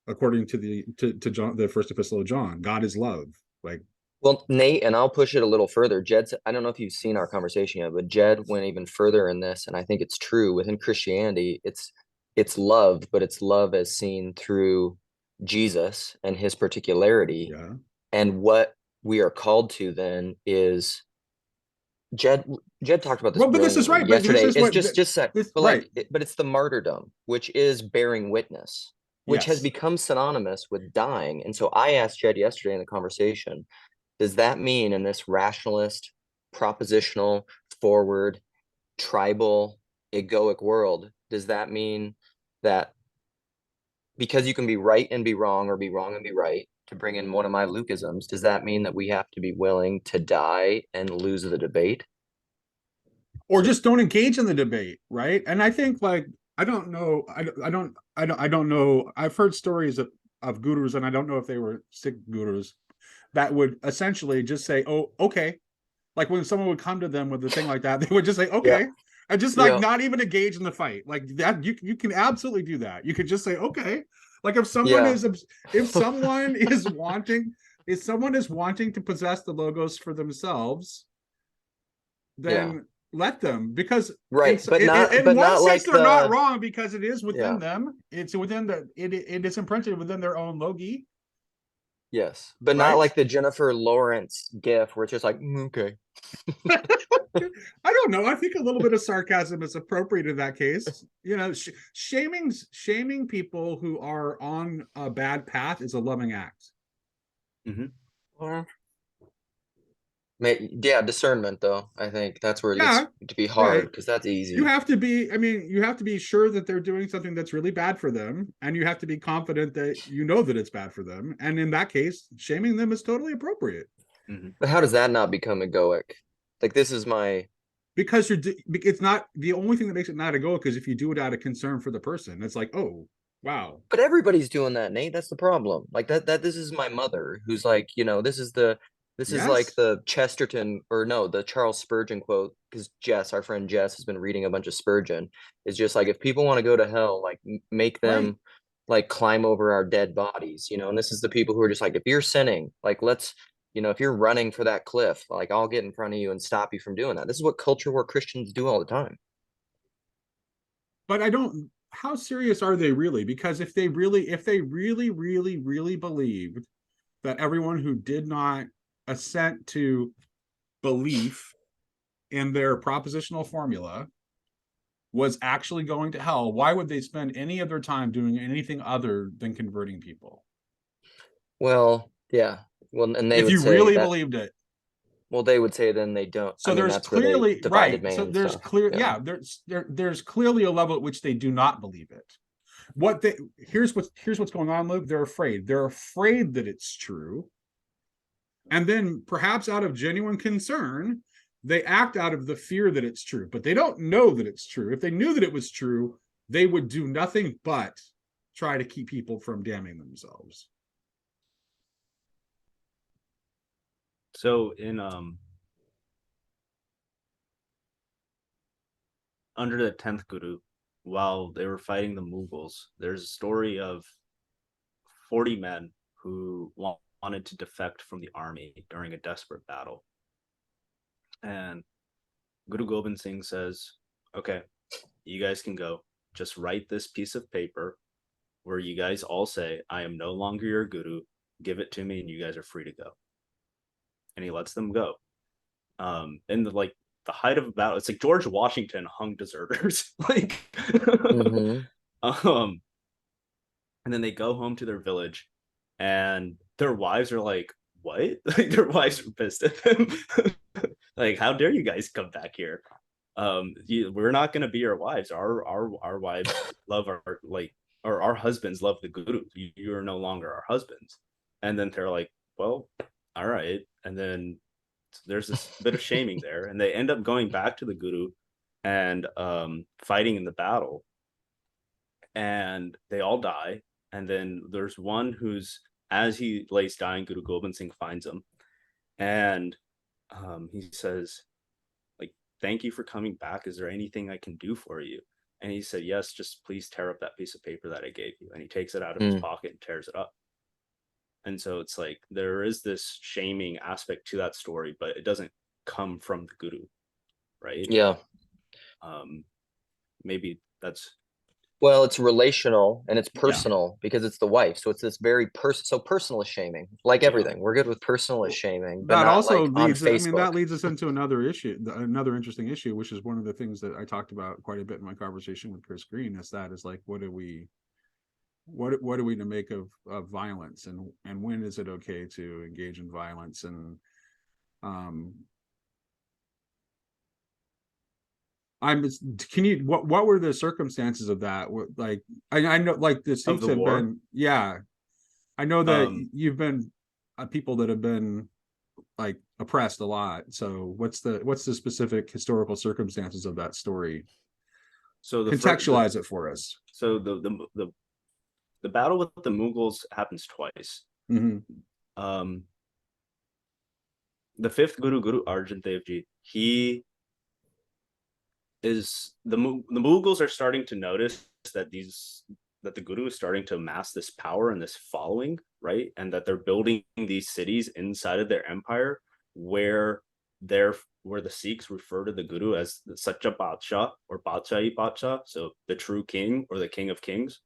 according to to John, the first epistle of John. God is love. Like, Well, Nate, and I'll push it a little further. I don't know if you've seen our conversation yet, but Jed went even further in this, and I think it's true. Within Christianity, it's love, but it's love as seen through Jesus and his particularity. yeah. And what we are called to then is Jed Jed talked about this Well, but this is brilliantly right. But this yesterday. is It's what just sec, this but right. like but it's the martyrdom, which is bearing witness, which has Yes. become synonymous with dying. And so I asked Jed yesterday in the conversation, does that mean in this rationalist, propositional, forward, tribal, egoic world, does that mean that because you can be right and be wrong or be wrong and be right, to bring in one of my Lukeisms, does that mean that we have to be willing to die and lose the debate? Or just don't engage in the debate, right? And I think, like, I don't know, I don't know. I've heard stories of gurus, and I don't know if they were Sikh gurus, that would essentially just say, "Oh, okay." Like when someone would come to them with a thing like that, they would just say, Yeah. "Okay," and just like Yeah. not even engage in the fight. Like that, you can absolutely do that. You could just say, "Okay." Like Yeah. if someone is wanting to possess the logos for themselves, Yeah. then let them, because Right. in But one not sense like they're not the wrong, because it is within yeah. them. It's within it is imprinted within their own logi, Yes. But not right? like the Jennifer Lawrence gif where it's just like, okay. I don't know. I think a little bit of sarcasm is appropriate in that case. You know, shaming people who are on a bad path is a loving act. Mhm. Well, yeah, discernment though. I think that's where it Yeah, gets to be yeah. hard because that's You easy. have to be. I mean, you have to be sure that they're doing something that's really bad for them, and you have to be confident that you know that it's bad for them. And in that case, shaming them is totally appropriate. Mhm. But how does that not become egoic? Like this is my Because it's not the only thing that makes it not egoic, is if you do it out of concern for the person. It's like, oh, wow. but everybody's doing that, Nate. That's the problem. Like that this is my mother who's like, this is like Yes. the Chesterton or no, the Charles Spurgeon quote, because Jess, our friend Jess, has been reading a bunch of Spurgeon. Is just like if people want to go to hell, like make Right. them like climb over our dead bodies, and this is the people who are just like, if you're sinning, like let's if you're running for that cliff, like I'll get in front of you and stop you from doing that. This is what culture war Christians do all the time. But I don't, how serious are they really? Because if they really believed that everyone who did not assent to belief in their propositional formula was actually going to hell, why would they spend any of their time doing anything other than converting people? Well, yeah. Well, and they If would you say really that. believed it. Well, they would say then they don't. I So mean, there's that's where they clearly, divided right. So man there's stuff. clear, Yeah. yeah, there's clearly a level at which they do not believe it. Here's what's going on, Luke. They're afraid that it's true, and then perhaps out of genuine concern, they act out of the fear that it's true, but they don't know that it's true. If they knew that it was true, they would do nothing but try to keep people from damning themselves. So in under the 10th Guru, while they were fighting the Mughals, there's a story of 40 men who wanted to defect from the army during a desperate battle. And Guru Gobind Singh says, okay, you guys can go. Just write this piece of paper where you guys all say, I am no longer your guru. Give it to me and you guys are free to go. And he lets them go. And the height of a battle, it's like George Washington hung deserters. Mm-hmm. And then they go home to their village and their wives are like what? Like their wives were pissed at them. Like, how dare you guys come back here? We're not going to be your wives. Our wives love our like, or our husbands love the guru. You are no longer our husbands. And then they're like, well, all right. And then there's this bit of shaming there, and they end up going back to the guru and fighting in the battle, and they all die. And then there's one who's, as he lays dying, Guru Gobind Singh finds him, and he says, like, thank you for coming back. Is there anything I can do for you? And he said, yes, just please tear up that piece of paper that I gave you. And he takes it out of his pocket and tears it up. And so it's like there is this shaming aspect to that story, but it doesn't come from the guru, right? Yeah. Maybe that's, Well, it's relational and it's personal because it's the wife. So it's this very personal is shaming, like everything. We're good with personal is shaming, but That not also like on leads, I mean, that Facebook. leads us into another issue, another interesting issue, which is one of the things that I talked about quite a bit in my conversation with Chris Green. Is that is like, what are we to make of violence, and when is it okay to engage in violence? And can you, what were the circumstances of that? Like, I know, like, the Sikhs the have war? been, yeah, I know that you've been people that have been like oppressed a lot. So what's the specific historical circumstances of that story? So Contextualize it for us. So the battle with the Mughals happens twice. Mm-hmm. The fifth Guru, Guru Arjan Dev Ji, he is the Mughals are starting to notice that the Guru is starting to amass this power and this following, right? And that they're building these cities inside of their empire where the Sikhs refer to the Guru as the Sacha Badsha or Badshai Badsha, so the true king or the king of kings.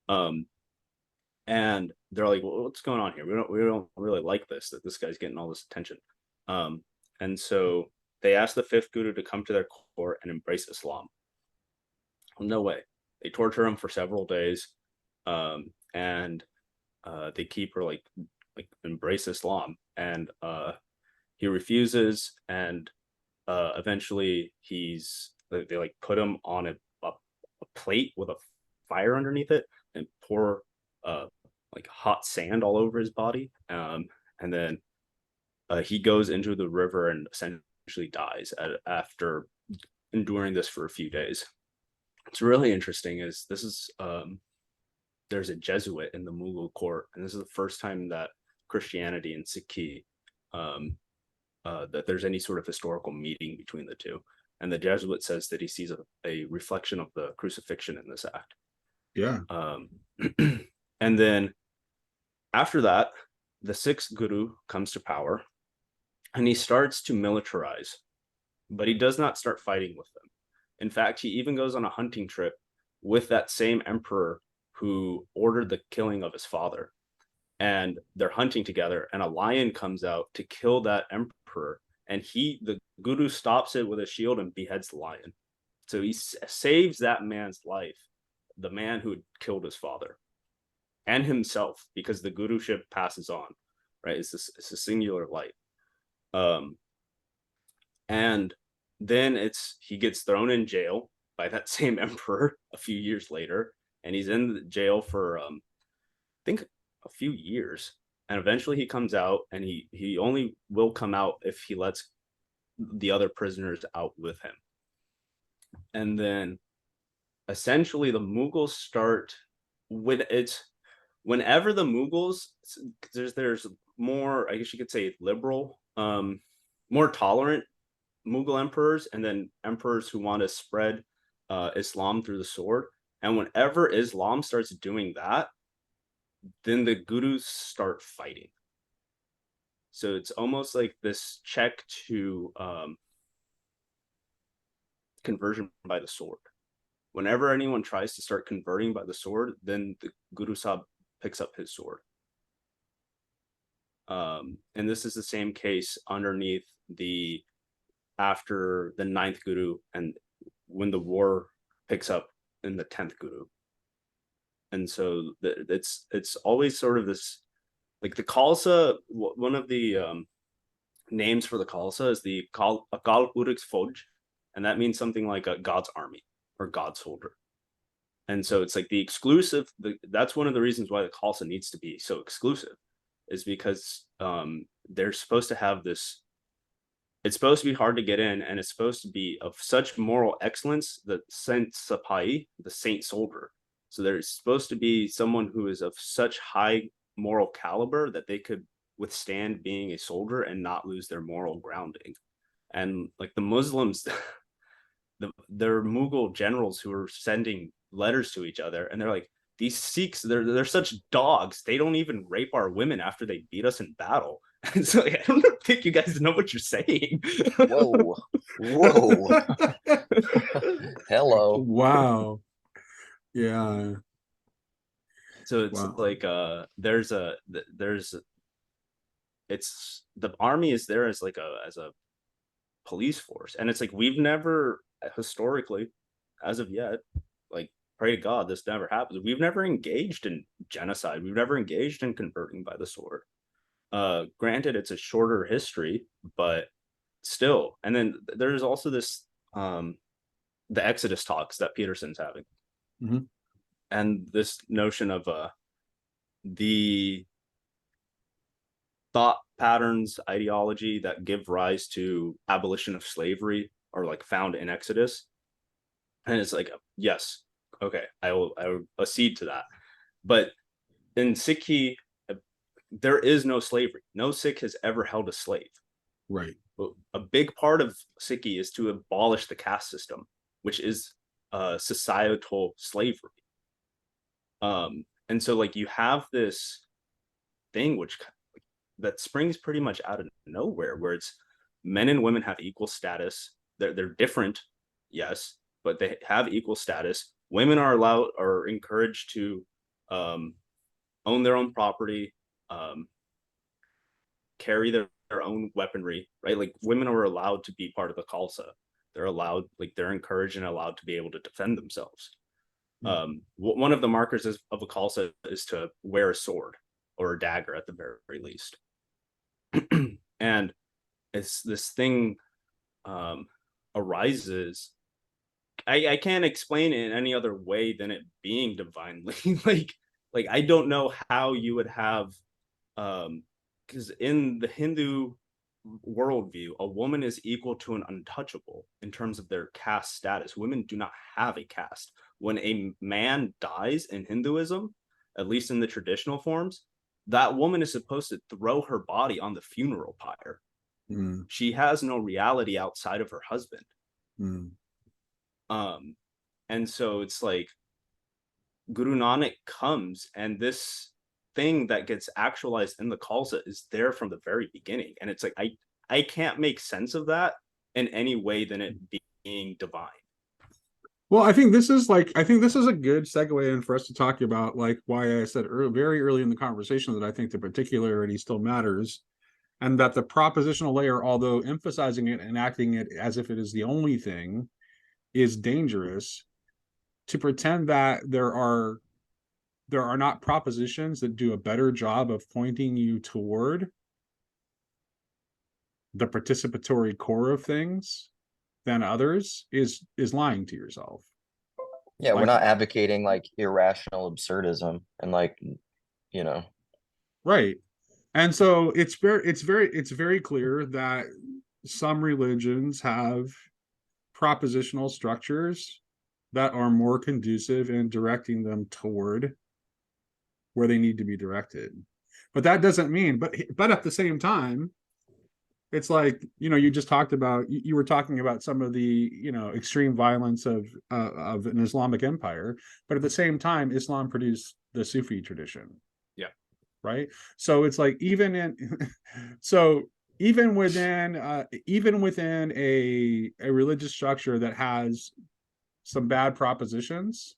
And they're like, well, what's going on here? We don't really like this, that this guy's getting all this attention. And so they asked the fifth Guru to come to their court and embrace Islam. No way. They torture him for several days, and they keep her like embrace Islam, and he refuses, and eventually they like put him on a plate with a fire underneath it and pour like hot sand all over his body, and then he goes into the river and essentially dies after enduring this for a few days. What's really interesting is this is there's a Jesuit in the Mughal court, and this is the first time that Christianity and Sikh that there's any sort of historical meeting between the two. And the Jesuit says that he sees a reflection of the crucifixion in this act. Yeah. And then after that, the sixth Guru comes to power, and he starts to militarize, but he does not start fighting with them. In fact, he even goes on a hunting trip with that same emperor who ordered the killing of his father. And they're hunting together, and a lion comes out to kill that emperor, and the Guru stops it with a shield and beheads the lion. So he saves that man's life, the man who had killed his father, and himself, because the Guruship passes on, right? It's a singular light. And then he gets thrown in jail by that same emperor a few years later, and he's in the jail for I think a few years, and eventually he comes out, and he only will come out if he lets the other prisoners out with him. And then essentially the Mughals start whenever the Mughals, there's more, I guess you could say, liberal, more tolerant Mughal emperors, and then emperors who want to spread Islam through the sword. And whenever Islam starts doing that, then the Gurus start fighting. So it's almost like this check to conversion by the sword. Whenever anyone tries to start converting by the sword, then the Guru Sahib picks up his sword. And this is the same case underneath after the 9th Guru, and when the war picks up in the 10th Guru. And so it's always sort of this like the Khalsa, one of the names for the Khalsa is the Akal Urik's Foj, and that means something like a God's army or God's soldier. And so it's like the exclusive. That's one of the reasons why the Khalsa needs to be so exclusive, is because they're supposed to have this. It's supposed to be hard to get in, and it's supposed to be of such moral excellence, the Saint Sapai, the saint soldier. So there's supposed to be someone who is of such high moral caliber that they could withstand being a soldier and not lose their moral grounding. And like the Muslims, their Mughal generals who are sending letters to each other, and they're like, these Sikhs, they're such dogs. They don't even rape our women after they beat us in battle. And so like, I don't think you guys know what you're saying. Whoa. Whoa. Hello. Wow. Yeah. So it's Wow. like it's the army is there as like a police force, and it's like we've never historically, as of yet, like pray to God this never happens. We've never engaged in genocide. We've never engaged in converting by the sword. Granted, it's a shorter history, but still. And then there's also this the Exodus talks that Peterson's having, Mhm. and this notion of the thought patterns, ideology that give rise to abolition of slavery are like found in Exodus. And it's like, yes, okay, I will accede to that. But in Sikhi, there is no slavery. No Sikh has ever held a slave. Right. But a big part of Sikhi is to abolish the caste system, which is societal slavery. And so like you have this thing which that springs pretty much out of nowhere, where it's men and women have equal status. They're different, yes, but they have equal status. Women are encouraged to own their own property, carry their own weaponry, right? Like women are allowed to be part of the Khalsa. They're allowed, like they're encouraged and allowed to be able to defend themselves. One of the markers of a Khalsa is to wear a sword or a dagger at the very least. And it's this thing arises. I can't explain it in any other way than it being divinely like I don't know how you would have because in the Hindu worldview, a woman is equal to an untouchable in terms of their caste status. Women do not have a caste. When a man dies in Hinduism, at least in the traditional forms, that woman is supposed to throw her body on the funeral pyre. Mm. She has no reality outside of her husband. Mm. And so it's like Guru Nanak comes, and this thing that gets actualized in the Khalsa is there from the very beginning. And it's like I can't make sense of that in any way than it being divine. Well, I think this is a good segue in for us to talk about like why I said very early in the conversation that I think the particularity still matters, and that the propositional layer, although emphasizing it and acting it as if it is the only thing, is dangerous. To pretend that there are not propositions that do a better job of pointing you toward the participatory core of things than others is lying to yourself. Yeah, we're Like, not advocating like irrational absurdism and like, you know. right. And so it's very clear that some religions have propositional structures that are more conducive in directing them toward where they need to be directed. But that doesn't mean, but at the same time, it's like, you just talked about, you were talking about some of the, extreme violence of an Islamic empire, but at the same time, Islam produced the Sufi tradition. Yeah. Right. So it's like so even within a religious structure that has some bad propositions,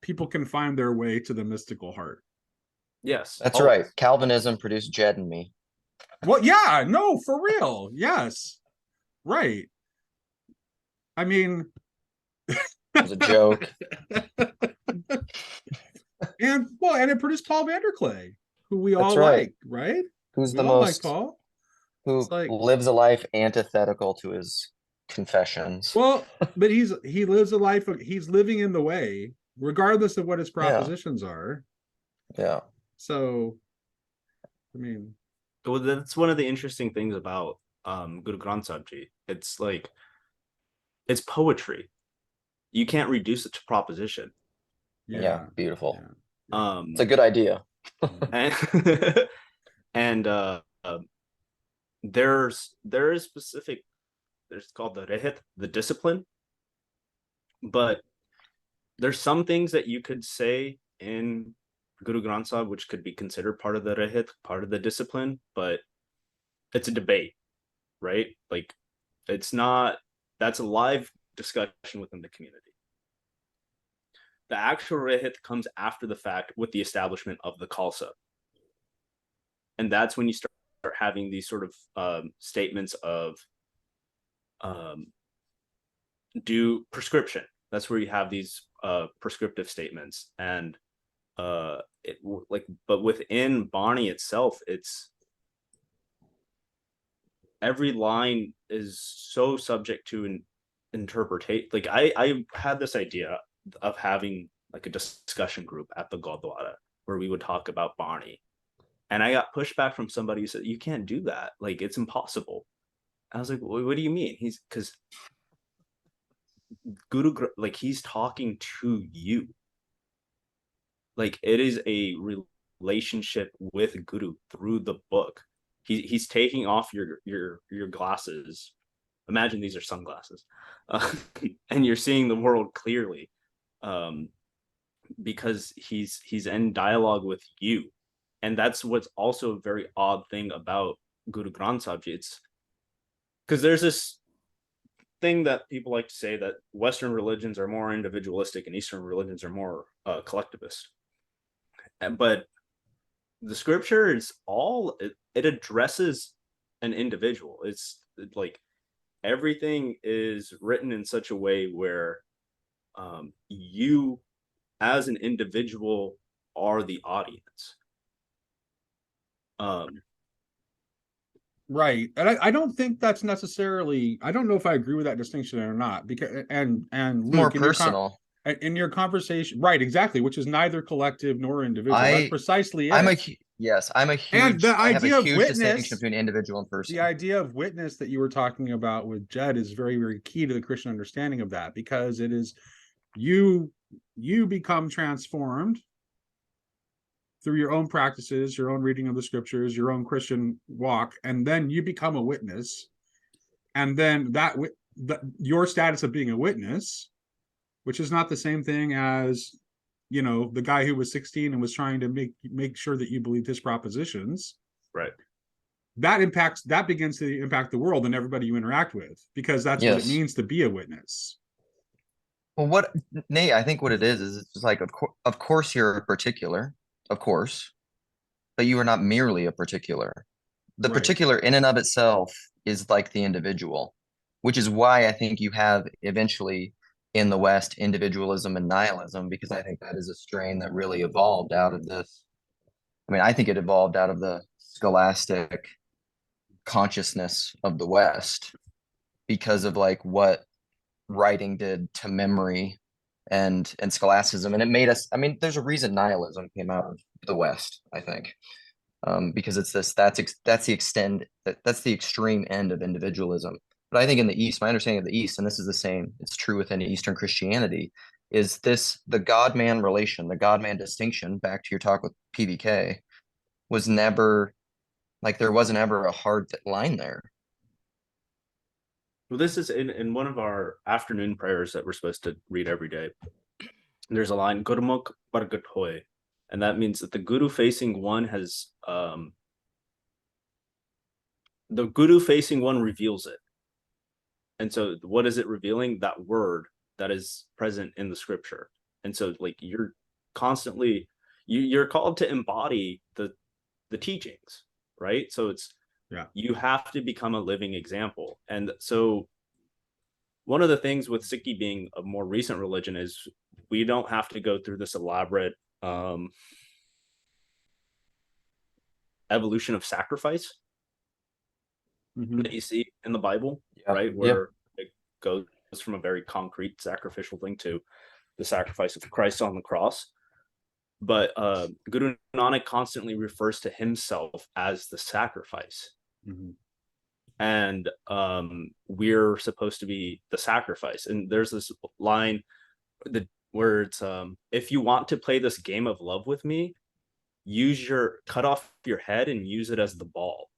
people can find their way to the mystical heart. Yes. That's right. Calvinism produced Jed and me. Well, yeah, no, for real. Yes. Right. I mean, It was a joke. and it produced Paul Vanderklay, who we That's all right. like, right? Who's We the all like most Paul. who It's like, lives a life antithetical to his confessions. well, but he lives a life of, he's living in the way, regardless of what his Yeah. propositions are. Yeah. So, I mean, Well, that's one of the interesting things about Guru Granth Sahib Ji. It's like it's poetry. You can't reduce it to proposition. Yeah. Beautiful. yeah. It's a good idea. And and there is specific, there's called the rehit, the discipline, but there's some things that you could say in Guru Granth Sahib which could be considered part of the rehit, part of the discipline, but it's a debate, right? Like it's not, that's a live discussion within the community. The actual rehit comes after the fact with the establishment of the Khalsa. And that's when you start having these sort of statements of do prescription. That's where you have these prescriptive statements. And but within Bani itself, it's every line is so subject to an interpretation. Like I had this idea of having like a discussion group at the Gurdwara where we would talk about Bani. And I got pushback from somebody who said, you can't do that. Like, it's impossible. I was like, what do you mean? Because like, he's talking to you. Like, it is a relationship with Guru through the book. He's taking off your glasses. Imagine these are sunglasses. And you're seeing the world clearly. Because he's in dialogue with you. And that's what's also a very odd thing about Guru Granth Sahib Ji. It's because there's this thing that people like to say that Western religions are more individualistic and Eastern religions are more collectivist. But the scripture is all, it addresses an individual. It's like everything is written in such a way where you as an individual are the audience. Right. And I don't think that's necessarily, I don't know if I agree with that distinction or not, because and It's more Luke, personal. in your conversation, right, exactly, which is neither collective nor individual. That's precisely it. I'm a huge, the I have a idea of huge witness, distinction between individual and person. the idea of witness that you were talking about with Jed is very, very key to the Christian understanding of that, because it is you become transformed through your own practices, your own reading of the scriptures, your own Christian walk, and then you become a witness. And then your status of being a witness, which is not the same thing as, the guy who was 16 and was trying to make sure that you believed his propositions. Right. That begins to impact the world and everybody you interact with, because that's what it means to be a witness. Well, Nate, I think what it is it's like, of course you're a particular, of course, but you are not merely a particular. The Right. particular in and of itself is like the individual, which is why I think you have eventually in the West individualism and nihilism, because I think that is a strain that really evolved out of this. I mean, I think it evolved out of the scholastic consciousness of the West because of like what writing did to memory and scholasticism, and it made us. I mean, there's a reason nihilism came out of the West, I think, because it's that's the extreme end of individualism. But I think in the East, my understanding of the East, and this is the same, it's true within Eastern Christianity, is the God-man relation, the God-man distinction. Back to your talk with PVK, was never like there wasn't ever a hard line there. Well, this is in one of our afternoon prayers that we're supposed to read every day. There's a line, Gurmukh Pragat Hoy, and that means that the Guru facing one has the Guru facing one reveals it. And so what is it revealing? That word that is present in the scripture. And so like you're constantly you're called to embody the teachings, right? So it's you have to become a living example. And so one of the things with Sikhi being a more recent religion is we don't have to go through this elaborate evolution of sacrifice Mhm. that you see in the Bible, Yeah. right? Yeah. Where it goes from a very concrete sacrificial thing to the sacrifice of Christ on the cross. But Guru Nanak constantly refers to himself as the sacrifice. Mhm. And we're supposed to be the sacrifice. And there's this line where it's if you want to play this game of love with me, cut off your head and use it as the ball.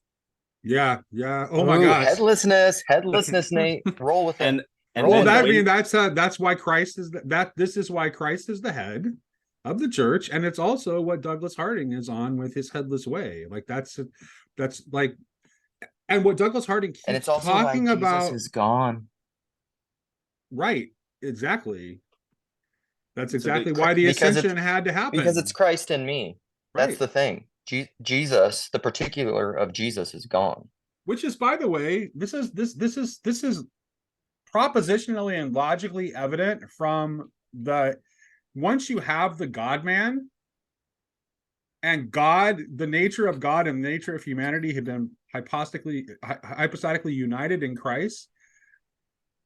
Yeah, yeah. Oh my Ooh, gosh. headlessness, Nate. Roll with it. And Well, then that when- mean that's why Christ is that this is why Christ is the head of the church, and it's also what Douglas Harding is on with his headless way. Like that's like, and what Douglas Harding keeps And it's also why talking Jesus about. is gone. Right, exactly. That's So exactly why the because ascension had to happen. Because it's Christ in me. That's Right. the thing. Jesus, the particular of Jesus, is gone. Which is, by the way, this is propositionally and logically evident from the once you have the God man and God, the nature of God and the nature of humanity have been hypostatically united in Christ,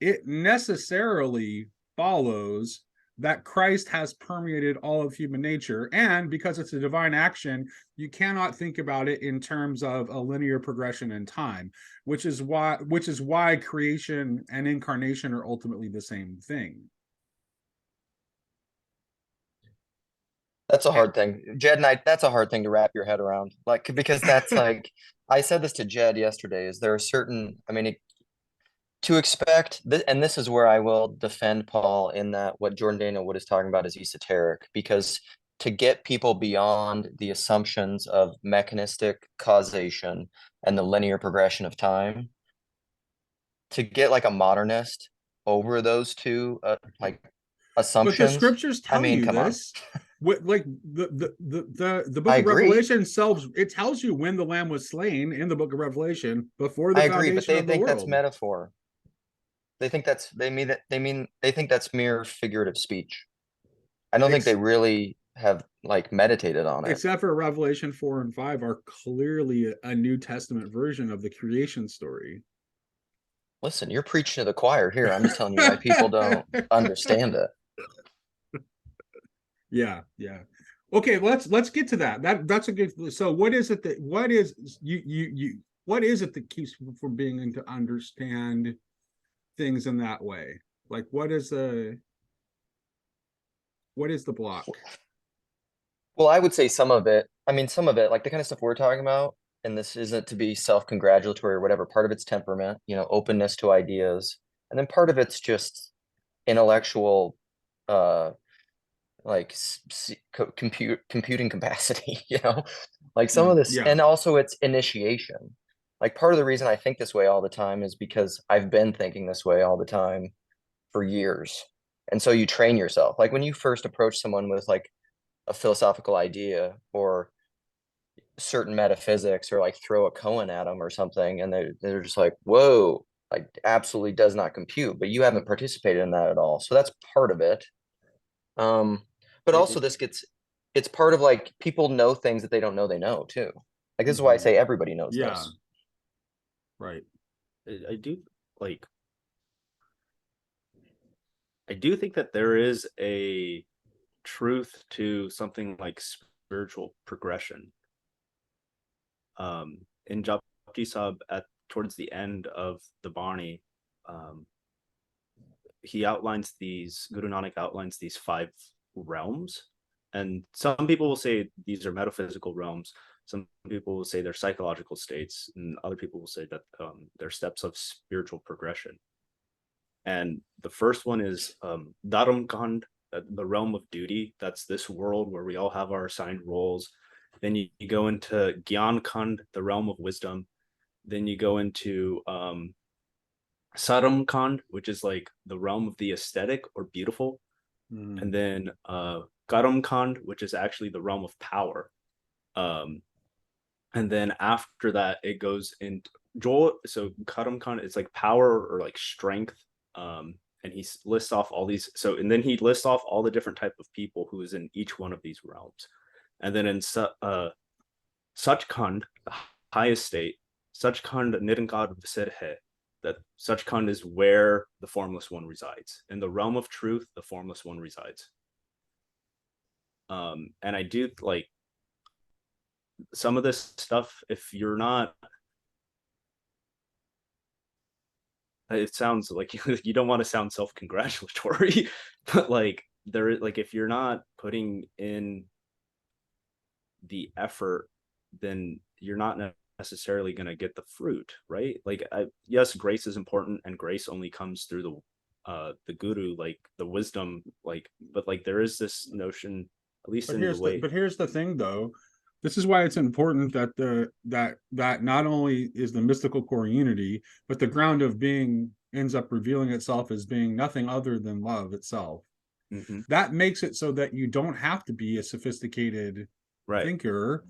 it necessarily follows that Christ has permeated all of human nature. And because it's a divine action, you cannot think about it in terms of a linear progression in time, which is why creation and incarnation are ultimately the same thing. That's a hard thing. Jed and I, that's a hard thing to wrap your head around. Like, because that's like, I said this to Jed yesterday, is there a certain, I mean, to expect, and this is where I will defend Paul in that what Jordan Daniel Wood is talking about is esoteric, because to get people beyond the assumptions of mechanistic causation and the linear progression of time, to get like a modernist over those two like assumptions. But the scriptures tell you come this. Like the book I of agree. Revelation it tells you when the lamb was slain in the book of Revelation before the I agree, foundation but they of the think world. that's metaphor. They think they think that's mere figurative speech. I don't think they really have like meditated on it. Except for Revelation 4 and 5 are clearly a New Testament version of the creation story. Listen, you're preaching to the choir here. I'm just telling you why people don't understand it. Yeah, yeah. Okay, let's get to that. That's a good. So, what is it that what is it that keeps people from being able to understand things in that way? Like, what is the block? Well, I would say some of it. I mean, some of it, like the kind of stuff we're talking about, and this isn't to be self-congratulatory or whatever. Part of it's temperament, openness to ideas, and then part of it's just intellectual, like computing capacity. Like some of this, Yeah. and also it's initiation. Like part of the reason I think this way all the time is because I've been thinking this way all the time for years, and so you train yourself. Like when you first approach someone with like a philosophical idea or certain metaphysics or like throw a koan at them or something and they're just like, whoa, like absolutely does not compute, but you haven't participated in that at all, so that's part of it. But also it's part of like people know things that they don't know they know too. Like this is why I say everybody knows this. Right. I do think that there is a truth to something like spiritual progression. In Japji Sahib towards the end of the Bani, Guru Nanak outlines these 5 realms, and some people will say these are metaphysical realms, some people will say they're psychological states, and other people will say that they're steps of spiritual progression. And the first one is Dharam Kand, the realm of duty. That's this world where we all have our assigned roles. Then you go into Gyan Kand, the realm of wisdom. Then you go into Saram Kand, which is like the realm of the aesthetic or beautiful. And then Karam Kand, which is actually the realm of power. And then after that, it goes into Joel. So Karam Kand, it's like power or like strength. And he lists off all these. And then he lists off all the different type of people who is in each one of these realms. And then in Sachkhand, the highest state, Sachkhand Nirankar Visit hai, that Sachkhand is where the formless one resides. In the realm of truth, the formless one resides. And I do like some of this stuff, if you're not, it sounds like you don't want to sound self-congratulatory, but like there is, like, if you're not putting in the effort, then you're not necessarily going to get the fruit, right? Like, yes, grace is important, and grace only comes through the guru, like the wisdom, like, but like there is this notion, at least in the way. But here's the thing, though. This is why it's important that that not only is the mystical core unity, but the ground of being ends up revealing itself as being nothing other than love itself. Mm-hmm. That makes it so that you don't have to be a sophisticated thinker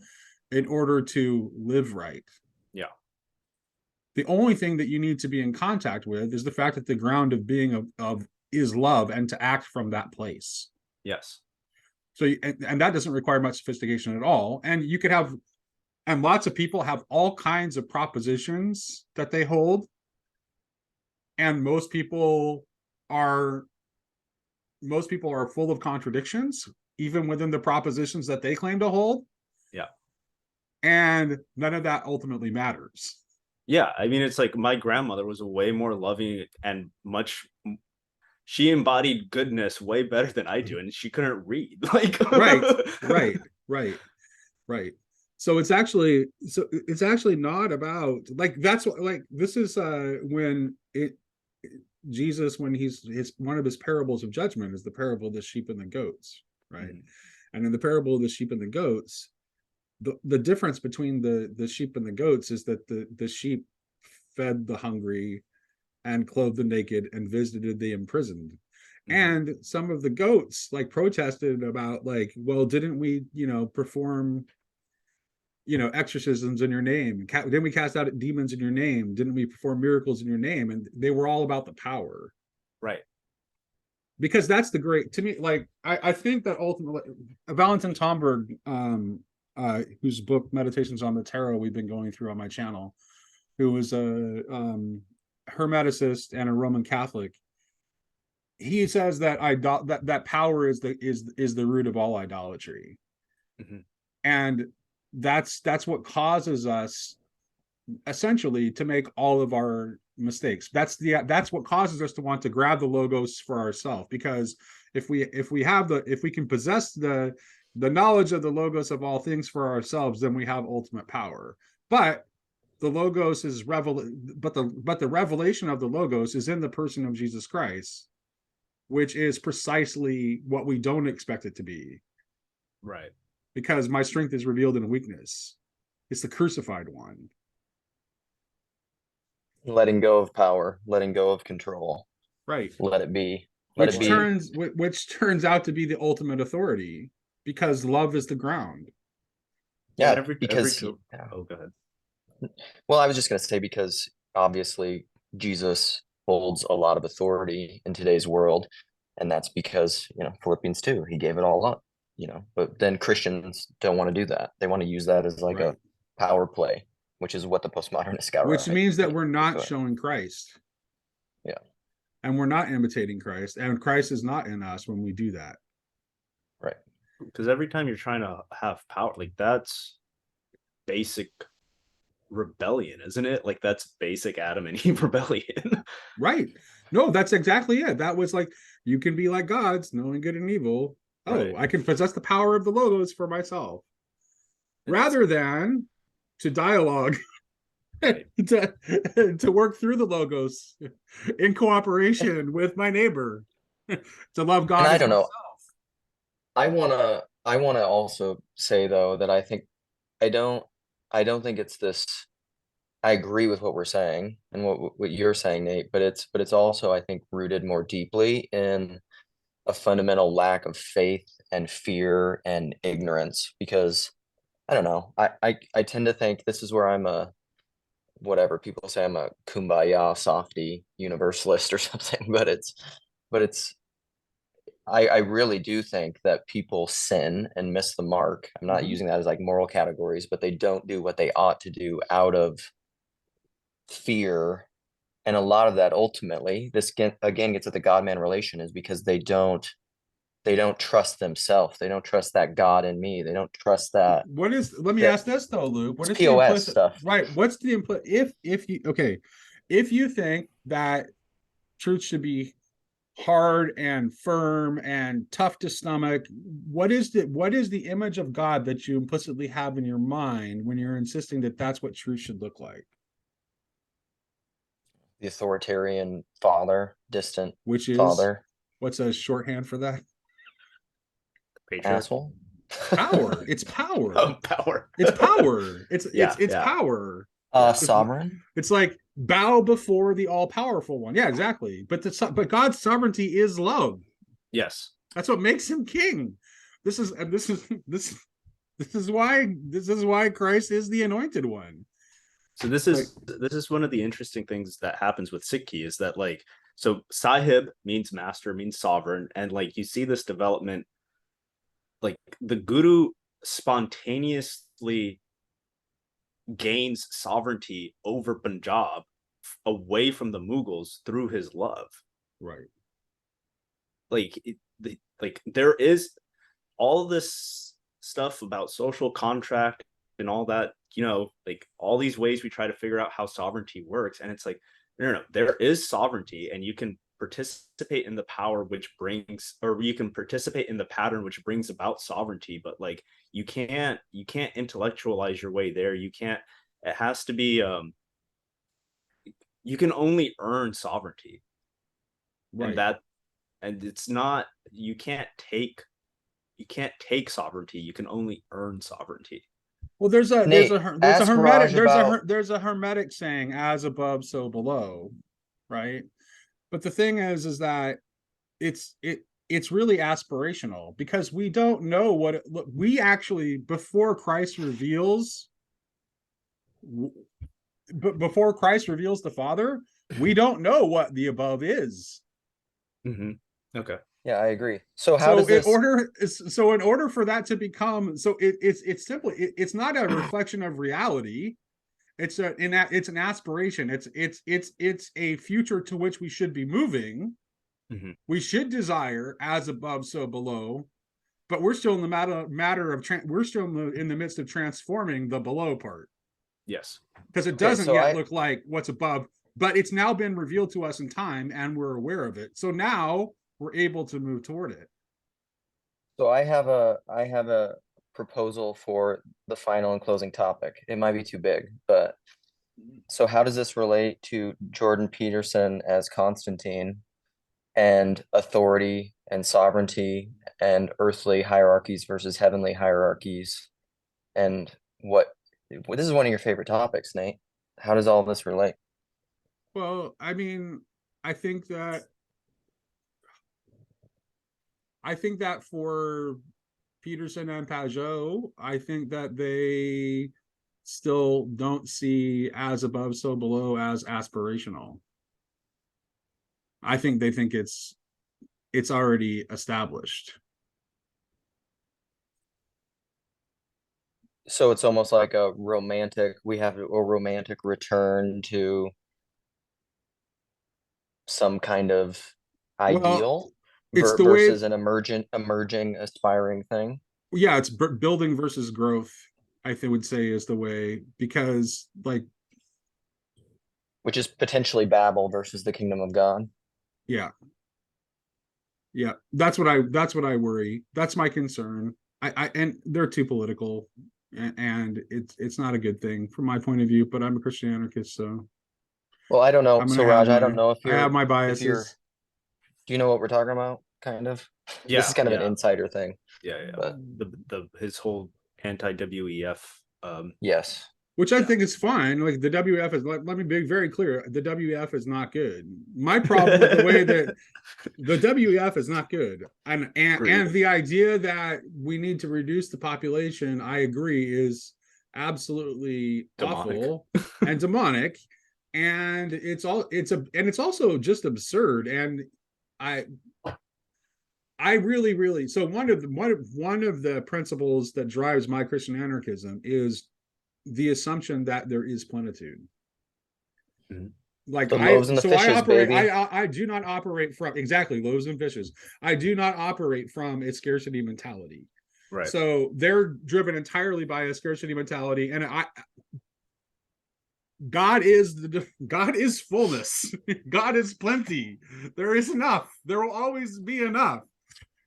in order to live right. Yeah. The only thing that you need to be in contact with is the fact that the ground of being of is love, and to act from that place. Yes. So, and that doesn't require much sophistication at all. And you could have, and lots of people have all kinds of propositions that they hold. And most people are full of contradictions, even within the propositions that they claim to hold. Yeah. And none of that ultimately matters. Yeah. I mean, it's like my grandmother was way more loving and she embodied goodness way better than I do, and she couldn't read. Like, right. So it's actually not about, like, that's what, like, this is when Jesus, when he's one of his parables of judgment is the parable of the sheep and the goats, right? Mm-hmm. And in the parable of the sheep and the goats, the difference between the sheep and the goats is that the sheep fed the hungry and clothed the naked and visited the imprisoned. Mm-hmm. And some of the goats like protested about, like, well, didn't we, perform, exorcisms in your name? Didn't we cast out demons in your name? Didn't we perform miracles in your name? And they were all about the power. Right. Because that's the great, to me, like, I think that ultimately, Valentin Tomberg, whose book Meditations on the Tarot we've been going through on my channel, who was a Hermeticist and a Roman Catholic, he says that that power is the root of all idolatry. Mm-hmm. And that's what causes us essentially to make all of our mistakes. That's what causes us to want to grab the logos for ourselves, because if we can possess the knowledge of the logos of all things for ourselves, then we have ultimate power. But the logos is but the revelation of the logos is in the person of Jesus Christ, which is precisely what we don't expect it to be. Right. Because my strength is revealed in weakness. It's the crucified one. Letting go of power, letting go of control. Right. Let it be. Which turns out to be the ultimate authority, because love is the ground. Yeah, oh, go ahead. Well, I was just going to say, because obviously Jesus holds a lot of authority in today's world, and that's because, Philippians 2, he gave it all up, but then Christians don't want to do that. They want to use that as like a power play, which is what the postmodernists got. Which means that we're not showing Christ. Yeah. And we're not imitating Christ, and Christ is not in us when we do that. Right. Because every time you're trying to have power, like, that's basic rebellion, isn't it? Like, that's basic Adam and Eve rebellion. Right. No, that's exactly it. That was like, you can be like gods, knowing good and evil. Oh, I can possess the power of the logos for myself, rather than to dialogue, to work through the logos in cooperation with my neighbor, to love God. And I don't know. I wanna also say, though, that I don't think it's this. I agree with what we're saying and what you're saying, Nate, but it's also, I think, rooted more deeply in a fundamental lack of faith and fear and ignorance. Because I don't know, I tend to think this is where I'm whatever people say, I'm a kumbaya softy universalist or something, but it's I really do think that people sin and miss the mark. I'm not Mhm. using that as like moral categories, but they don't do what they ought to do out of fear. And a lot of that ultimately, again gets at the God-man relation, is because they don't trust themselves. They don't trust that God in me. They don't trust that What is, let me that ask this though, Luke. What it's is the POS implicit, stuff. right? What's the implicit, if you, okay, if you think that truth should be hard and firm and tough to stomach, what is the image of God that you implicitly have in your mind when you're insisting that that's what truth should look like? The authoritarian father, distant Which is, father, what's a shorthand for that? Patriarch. asshole. Power. It's power. Oh, power. It's power. Yeah, It's yeah, power. yeah. Sovereign. It's like bow before the all-powerful one. Yeah, exactly. But God's sovereignty is love. Yes. That's what makes him king. This is this is why Christ is the anointed one. So this Like, is one of the interesting things that happens with Sikhi is that like so Sahib means master, means sovereign, and like you see this development, like the Guru spontaneously gains sovereignty over Punjab away from the Mughals through his love. right. Like like there is all this stuff about social contract and all that, like all these ways we try to figure out how sovereignty works. And it's like, no, there is sovereignty, and you can participate in the power which brings, or you can participate in the pattern which brings about sovereignty. But like, you can't intellectualize your way there. You can't, it has to be, you can only earn sovereignty. And Right. that, and it's not, you can't take sovereignty. You can only earn sovereignty. Well, Nate, ask Raj about. there's a hermetic saying, as above, so below, right? But the thing is that it's it it's really aspirational, because we don't know what it, look, we actually, before Christ reveals, but before Christ reveals the Father, we don't know what the above is. Mm-hmm. Okay. Yeah, I agree. So how So does this? in order for that to become, so it's simply, it's not a reflection of reality. It's an aspiration. It's a future to which we should be moving. Mm-hmm. We should desire as above, so below, but we're still in the matter of we're still in the midst of transforming the below part, Yes. because it Okay, doesn't so yet I look like what's above, but it's now been revealed to us in time and we're aware of it. So now we're able to move toward it. so I have a proposal for the final and closing topic. It might be too big, but so how does this relate to Jordan Peterson as Constantine and authority and sovereignty and earthly hierarchies versus heavenly hierarchies? And this is one of your favorite topics, Nate. How does all this relate? Well, I mean, I think that for Peterson and Pajot, I think that they still don't see as above, so below as aspirational. I think they think it's already established. So it's almost like we have a romantic return to some kind of Well, ideal it's the way, versus an emerging, aspiring thing, yeah, it's building versus growth, I would say, is the way, because like, which is potentially Babel versus the kingdom of God. yeah, yeah, that's what I worry. That's my concern. And they're too political, and it's not a good thing from my point of view. But I'm a Christian anarchist, so Well, I don't know. I'm So gonna have Raj, I don't my know I have my if you're, biases. do you know what we're talking about? Kind of. This Yeah. is kind of an Yeah. insider thing, Yeah. Yeah. but The his whole anti-WEF. yes. Which I Yeah. think is fine. Like the WF is, let me be very clear, the WF is not good. My problem with the way that the WF is not good, and the idea that we need to reduce the population, I agree, is absolutely Demonic. awful and demonic, and it's also just absurd. And I I really so one of the principles that drives my Christian anarchism is the assumption that there is plenitude. Mhm. Like The loaves and the fishes, operate, baby. I do not operate from exactly loaves and fishes. I do not operate from a scarcity mentality. Right. So they're driven entirely by a scarcity mentality, and God is fullness. God is plenty. There is enough. There will always be enough.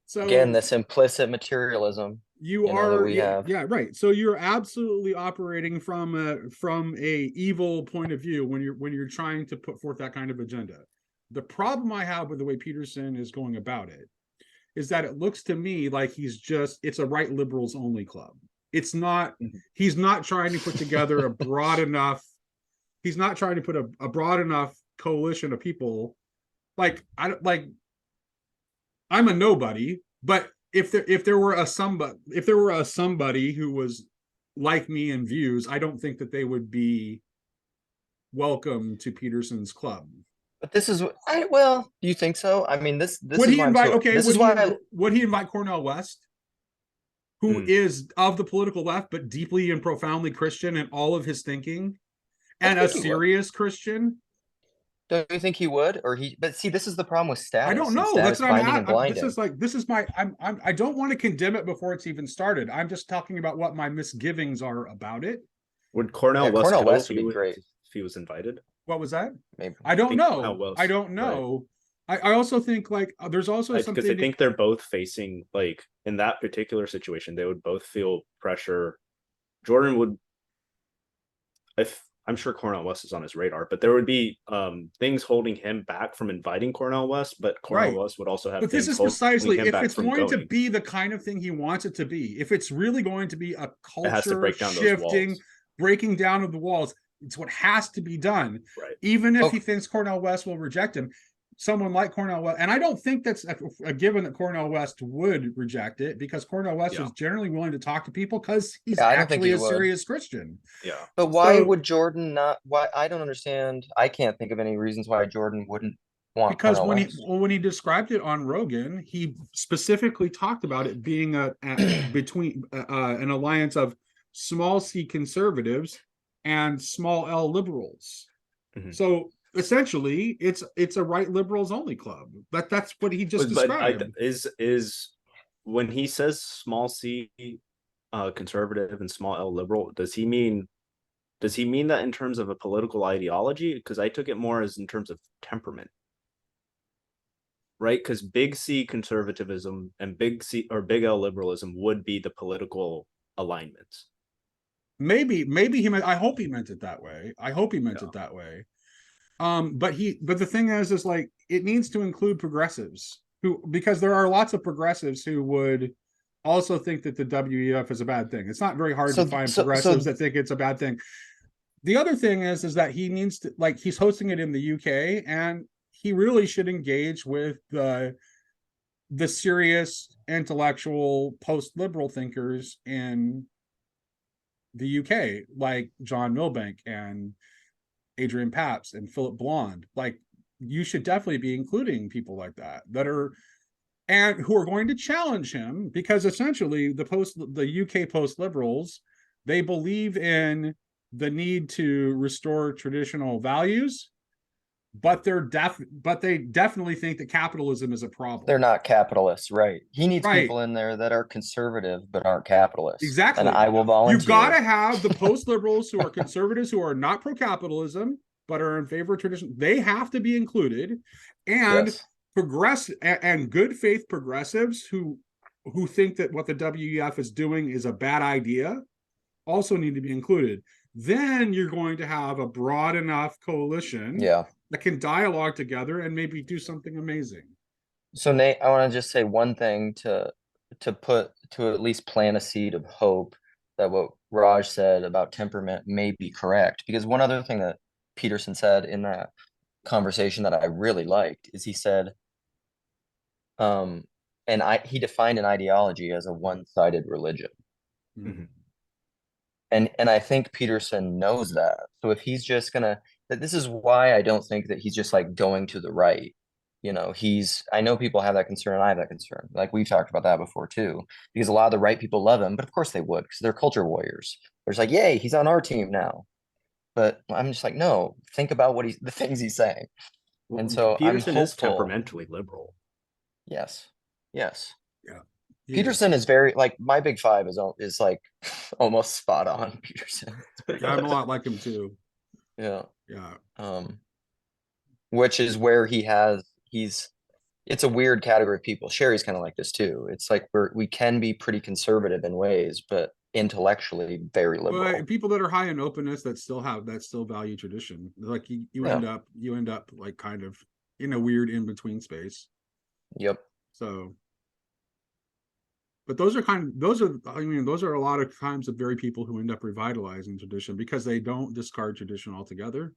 So Again, this implicit materialism, you that are, we have. yeah, right. So you're absolutely operating from a evil point of view when you're trying to put forth that kind of agenda. The problem I have with the way Peterson is going about it is that it looks to me like it's a right liberals only club. It's not. He's not trying to put together a broad enough. He's not trying to put a broad enough coalition of people. Like I'm a nobody, but if there were a somebody who was like me in views, I don't think that they would be welcome to Peterson's club. But this is do you think so? I mean, this Would is he why invite? Would he invite Cornel West, who is of the political left but deeply and profoundly Christian in all of his thinking, and a serious Christian? Don't you think he would? But see, this is the problem with I status don't and know. status That's what binding and blinding. this is my I don't want to condemn it before it's even started. I'm just talking about what my misgivings are about it. Would Cornel West Cornel go West if would be great if he was invited? What was that? Maybe. I don't know. Cornel West, I don't know. Right. I also think like there's also something because I think they're both facing, like, in that particular situation, they would both feel pressure. Jordan would, I'm sure Cornel West is on his radar, but there would be things holding him back from inviting Cornel West, but Cornel West would also have. But this is precisely if it's going to be the kind of thing he wants it to be. If it's really going to be a culture shifting, breaking down of the walls, it's what has to be done. Right. Even if he thinks Cornel West will reject him, someone like Cornel West, and I don't think that's a given that Cornel West would reject it, because Cornel West is generally willing to talk to people because he's actually a serious Christian. Yeah. But why would Jordan not? Why? I don't understand. I can't think of any reasons why Jordan wouldn't want. Because when he described it on Rogan, he specifically talked about it being between an alliance of small c conservatives and small l liberals. Mm-hmm. So essentially, it's a right liberals only club. That's what he just described. Is when he says small c conservative and small l liberal, does he mean that in terms of a political ideology? Because I took it more as in terms of temperament, right? Because big C conservatism and big L liberalism would be the political alignments. Maybe he meant. I hope he meant it that way. It that way. But the thing is like it needs to include progressives because there are lots of progressives who would also think that the WEF is a bad thing. It's not very hard to find progressives that think it's a bad thing. The other thing is that he needs to, like, he's hosting it in the UK, and he really should engage with the serious intellectual post-liberal thinkers in the UK, like John Milbank and Adrian Paps and Philip Blond. Like, you should definitely be including people like that and who are going to challenge him, because essentially the UK post-liberals, they believe in the need to restore traditional values, but they definitely think that capitalism is a problem. They're not capitalists, right? He needs people in there that are conservative but aren't capitalists. Exactly. And I will volunteer. You've got to have the post-liberals who are conservatives, who are not pro-capitalism but are in favor of tradition. They have to be included, and and good faith progressives who think that what the WEF is doing is a bad idea also need to be included. Then you're going to have a broad enough coalition that can dialogue together and maybe do something amazing. So Nate, I want to just say one thing to at least plant a seed of hope that what Raj said about temperament may be correct. Because one other thing that Peterson said in that conversation that I really liked is he said, he defined an ideology as a one-sided religion. Mm-hmm. And I think Peterson knows that. So if he's just this is why I don't think that he's just like going to the right. you know, I know people have that concern and I have that concern. Like we've talked about that before too, because a lot of the right people love him, but of course they would, because they're culture warriors. They're just like, yay, he's on our team now. But I'm just like, no, think about the things he's saying. Well, And so I'm Peterson is hopeful. temperamentally liberal. Yes. Yes. Yeah, he is. Peterson is very like my big five is like almost spot on Peterson. It's pretty Yeah, I'm a good. lot like him too. Yeah. Yeah, Um, which is where he's it's a weird category of people. Sherry's kind of like this too. It's like we can be pretty conservative in ways, but intellectually very well, liberal. people that are high in openness that still value tradition. Like you Yeah. end up like kind of in a weird in between space. Yep. So, but those are a lot of times the very people who end up revitalizing tradition because they don't discard tradition altogether.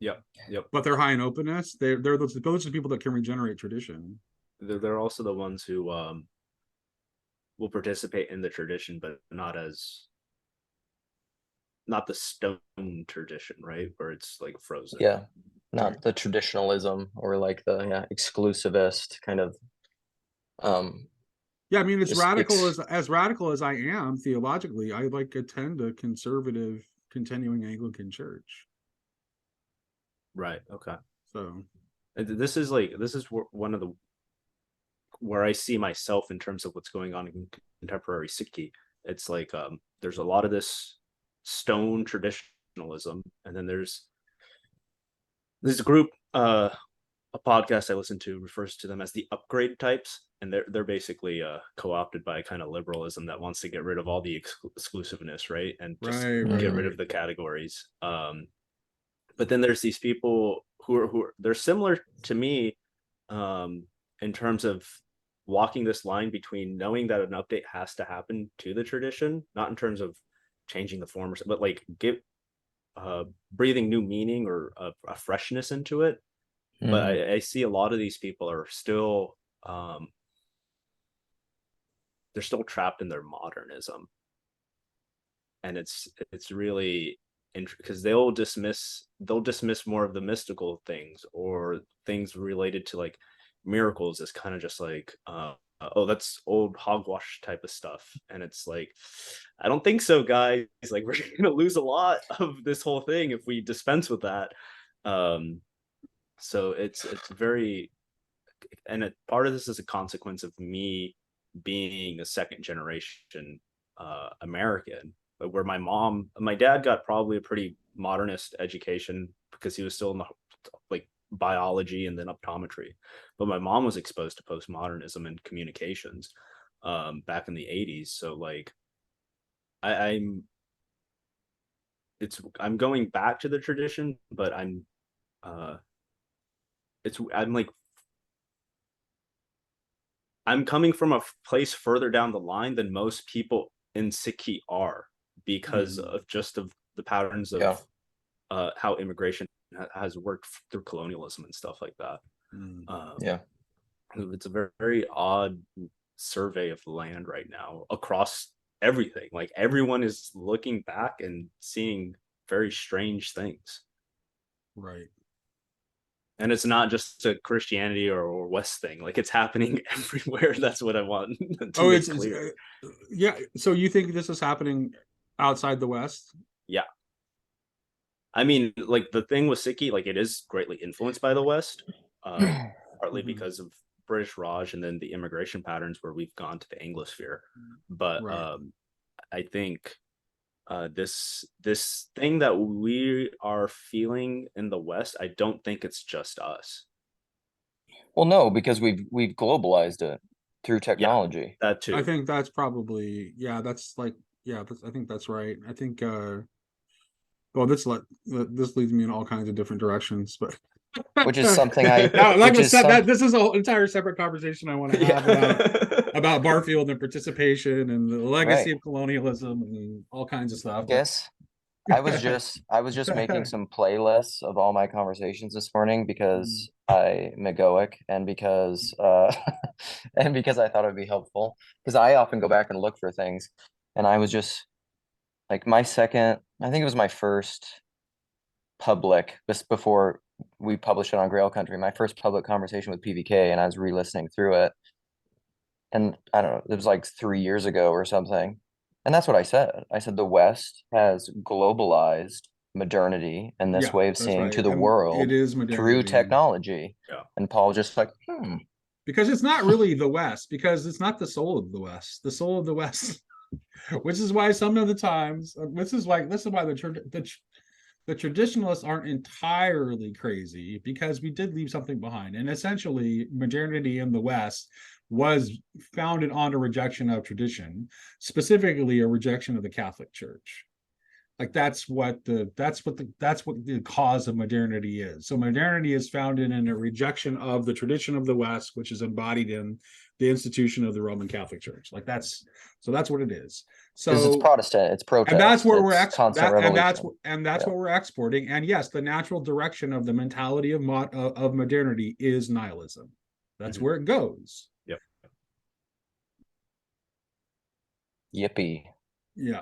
Yep. Yep. But they're high in openness. They're those are the people that can regenerate tradition. They're also the ones who will participate in the tradition, but not the stone tradition, right? Where it's like frozen. Yeah. Not Right. the traditionalism or like the exclusivist kind of Yeah, I mean, it's just radical as I am theologically. I like attend a conservative continuing Anglican church. Right. Okay. So This is one of the where I see myself in terms of what's going on in contemporary Sikhi. It's like there's a lot of this stone traditionalism, and then there's this group, a podcast I listen to refers to them as the upgrade types, and they're basically co-opted by kind of liberalism that wants to get rid of all the exclusiveness, right, and just get rid right. of the categories. But then there's these people who are they're similar to me, in terms of walking this line between knowing that an update has to happen to the tradition, not in terms of changing the form, but like breathing new meaning or a freshness into it. But I see a lot of these people are still they're still trapped in their modernism, and it's really because they'll dismiss more of the mystical things or things related to like miracles as kind of just like oh, that's old hogwash type of stuff, and it's like, I don't think so, guys. Like, we're gonna lose a lot of this whole thing if we dispense with that. So it's very, and part of this is a consequence of me being a second generation American, where my dad got probably a pretty modernist education because he was still in the like biology and then optometry, but my mom was exposed to postmodernism and communications back in the 80s. So like I'm I'm going back to the tradition, but uh I'm coming from a place further down the line than most people in Sikhi are, because of the patterns yeah. of how immigration has worked through colonialism and stuff like that. Yeah. It's a very, very odd survey of the land right now across everything. Like, everyone is looking back and seeing very strange things. Right. And it's not just a Christianity or West thing. Like, it's happening everywhere. That's what I want to make clear. Yeah. So you think this is happening outside the West? Yeah. I mean, like, the thing with Sikhi, like, it is greatly influenced by the West, partly because of British Raj and then the immigration patterns where we've gone to the Anglosphere. But Right. I think this thing that we are feeling in the West, I don't think it's just us. Well, no, because we've globalized it through technology. That too. I think that's probably, that's like, I think that's right. I think well, this leads me in all kinds of different directions, but Which is something I like which I is said, some this is a whole entire separate conversation I want to have about Barfield and participation and the legacy right. of colonialism and all kinds of stuff. Guess I was just making some playlists of all my conversations this morning because I'm egoic and because and because I thought it would be helpful. Because I often go back and look for things. And I was just like I think it was my first public, this before we published it on Grail Country, my first public conversation with PVK, and I was re-listening through it. And I don't know, it was like 3 years ago or something. And that's what I said. I said the West has globalized modernity and this Yeah, way of that's seeing right. to the And world it is through modernity. technology. Yeah. And Paul just like, Because it's not really the West, because it's not the soul of the West. The soul of the West, which is why some of the times, this is why the traditionalists aren't entirely crazy, because we did leave something behind. And essentially, modernity in the West was founded on a rejection of tradition, specifically a rejection of the Catholic Church. Like that's what the cause of modernity is. So modernity is founded in a rejection of the tradition of the West, which is embodied in the institution of the Roman Catholic Church. Like that's what it is. because it's So Protestant, it's protest, and that's where we're constant revolution. that's what we're exporting. And yes, the natural direction of the mentality of modernity is nihilism. That's where it goes. Yep. Yippee. Yeah.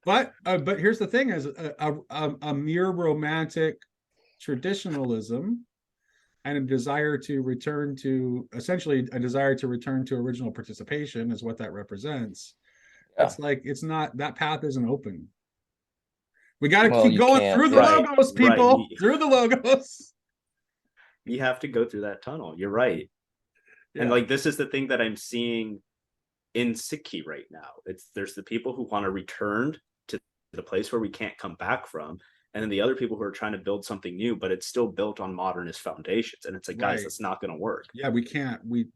but here's the thing: is a mere romantic traditionalism and a desire to return to original participation is what that represents. Yeah. It's like it's not, that path isn't open. We got to Well, keep you going can't, through the right, logos, people. right. Through the logos. You have to go through that tunnel. You're right. Yeah. And like this is the thing that I'm seeing in Sikhi right now. There's the people who want to return to the place where we can't come back from, and then the other people who are trying to build something new, but it's still built on modernist foundations. And it's like, guys, Right. that's not going to work. Yeah, we can't. We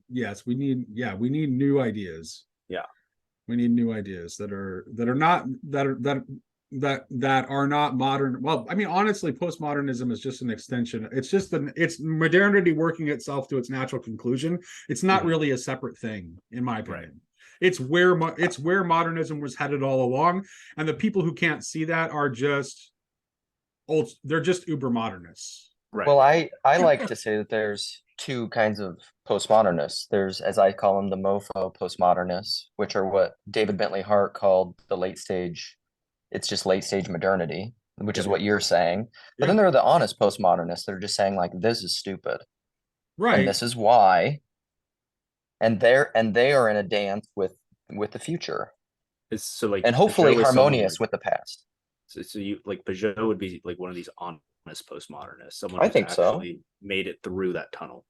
need new ideas. Yeah. We need new ideas that are not modern. Well, I mean, honestly, postmodernism is just an extension. It's modernity working itself to its natural conclusion. It's not really a separate thing, in my opinion. Right. It's where modernism was headed all along, and the people who can't see that are just old. They're just uber modernists. Right. Well, I like to say that there's two kinds of postmodernists. There's, as I call them, the mofo postmodernists, which are what David Bentley Hart called the late stage. It's just late stage modernity, which is what you're saying. But then there are the honest postmodernists that are just saying like, this is stupid. Right. And this is why. And they are in a dance with the future. It's so like, and hopefully harmonious with the past. So you like Peugeot would be like one of these honest postmodernists. Someone I think actually made it through that tunnel.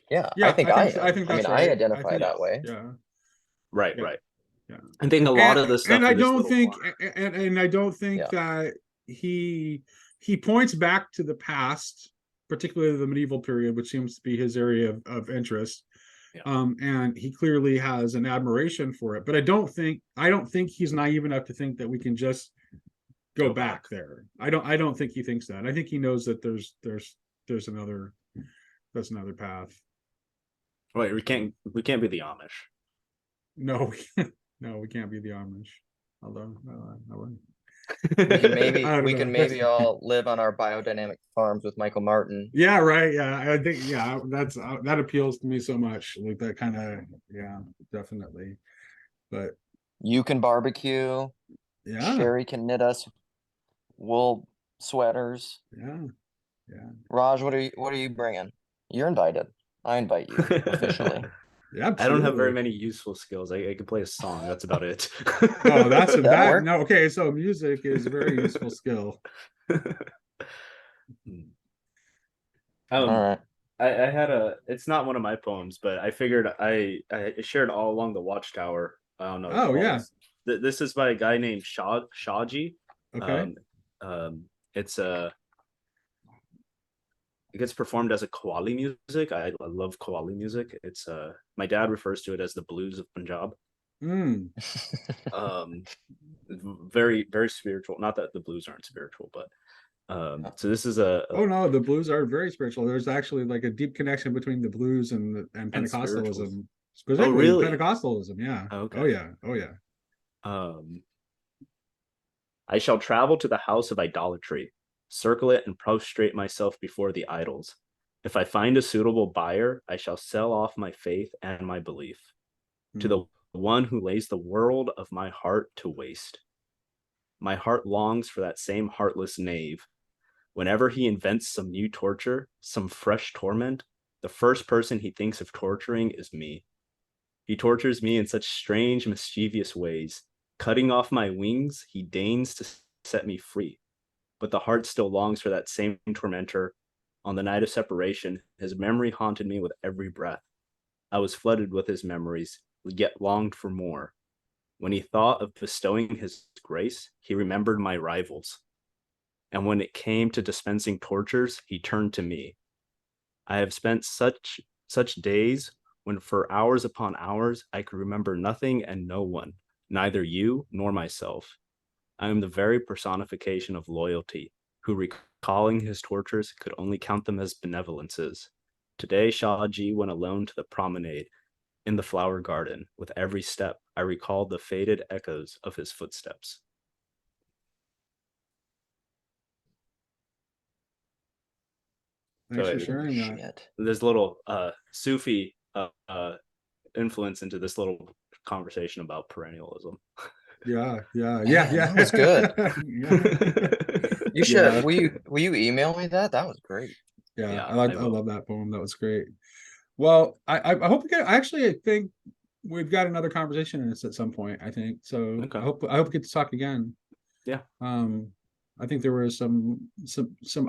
Yeah, I think I identify that way. Yeah. Right. Yeah. I think a lot of the stuff. And I don't think that he points back to the past, particularly the medieval period, which seems to be his area of interest. Yeah. And he clearly has an admiration for it. But I don't think he's naive enough to think that we can just go back there. I don't think he thinks that. I think he knows that there's another path. Right. We can't be the Amish. No, we can't be the Amish. Although we can maybe all live on our biodynamic farms with Michael Martin. Yeah, right. Yeah, I think that appeals to me so much. Like that kind of definitely. But you can barbecue. Yeah. Sherry can knit us wool sweaters. Yeah. Raj, what are you bringing? You're invited. I invite you officially. Yeah, I don't have very many useful skills. I can play a song. That's about it. Oh, that's that. No, okay. So music is a very useful skill. All right. I had it's not one of my poems, but I figured I shared all along the Watchtower. I don't know. Oh yeah. This is by a guy named Shaji. Okay. It gets performed as a qawwali music. I love qawwali music. It's my dad refers to it as the blues of Punjab. Very, very spiritual. Not that the blues aren't spiritual, but so this is oh no, the blues are very spiritual. There's actually like a deep connection between the blues and Pentecostalism. Specifically really? Pentecostalism, yeah. Okay. Oh yeah. I shall travel to the house of idolatry, circle it and prostrate myself before the idols. If I find a suitable buyer, I shall sell off my faith and my belief to the one who lays the world of my heart to waste. My heart longs for that same heartless knave. Whenever he invents some new torture, some fresh torment, the first person he thinks of torturing is me. He tortures me in such strange, mischievous ways. Cutting off my wings, he deigns to set me free. But the heart still longs for that same tormentor. On the night of separation, his memory haunted me with every breath. I was flooded with his memories, yet longed for more. When he thought of bestowing his grace, he remembered my rivals. And when it came to dispensing tortures, he turned to me. I have spent such days when for hours upon hours I could remember nothing and no one, neither you nor myself. I am the very personification of loyalty, who recalling his tortures could only count them as benevolences. Today Shahji went alone to the promenade in the flower garden. With every step, I recalled the faded echoes of his footsteps. Thanks So for sharing that. Shit. there's a little Sufi influence into this little conversation about perennialism. Yeah. Man, Yeah. that was good. Yeah. You should. Yeah. Will you email me that? That was great. Yeah, Yeah, I will. love that poem. That was great. Well, I hope we get. Actually, I think we've got another conversation in this at some point. I think so. Okay. I hope we get to talk again. Yeah. I think there were some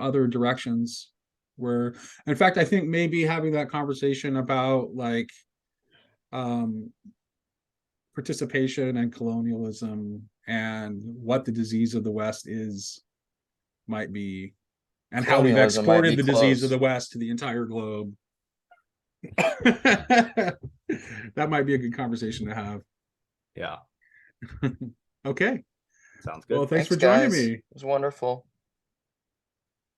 other directions where, in fact, I think maybe having that conversation about like participation and colonialism and what the disease of the West is might be, and how we've Colonialism might exported be the disease of close. the West to the entire globe. That might be a good conversation to have. Yeah. Okay. Sounds Well, good. thanks for Thanks, joining guys. me. It was wonderful.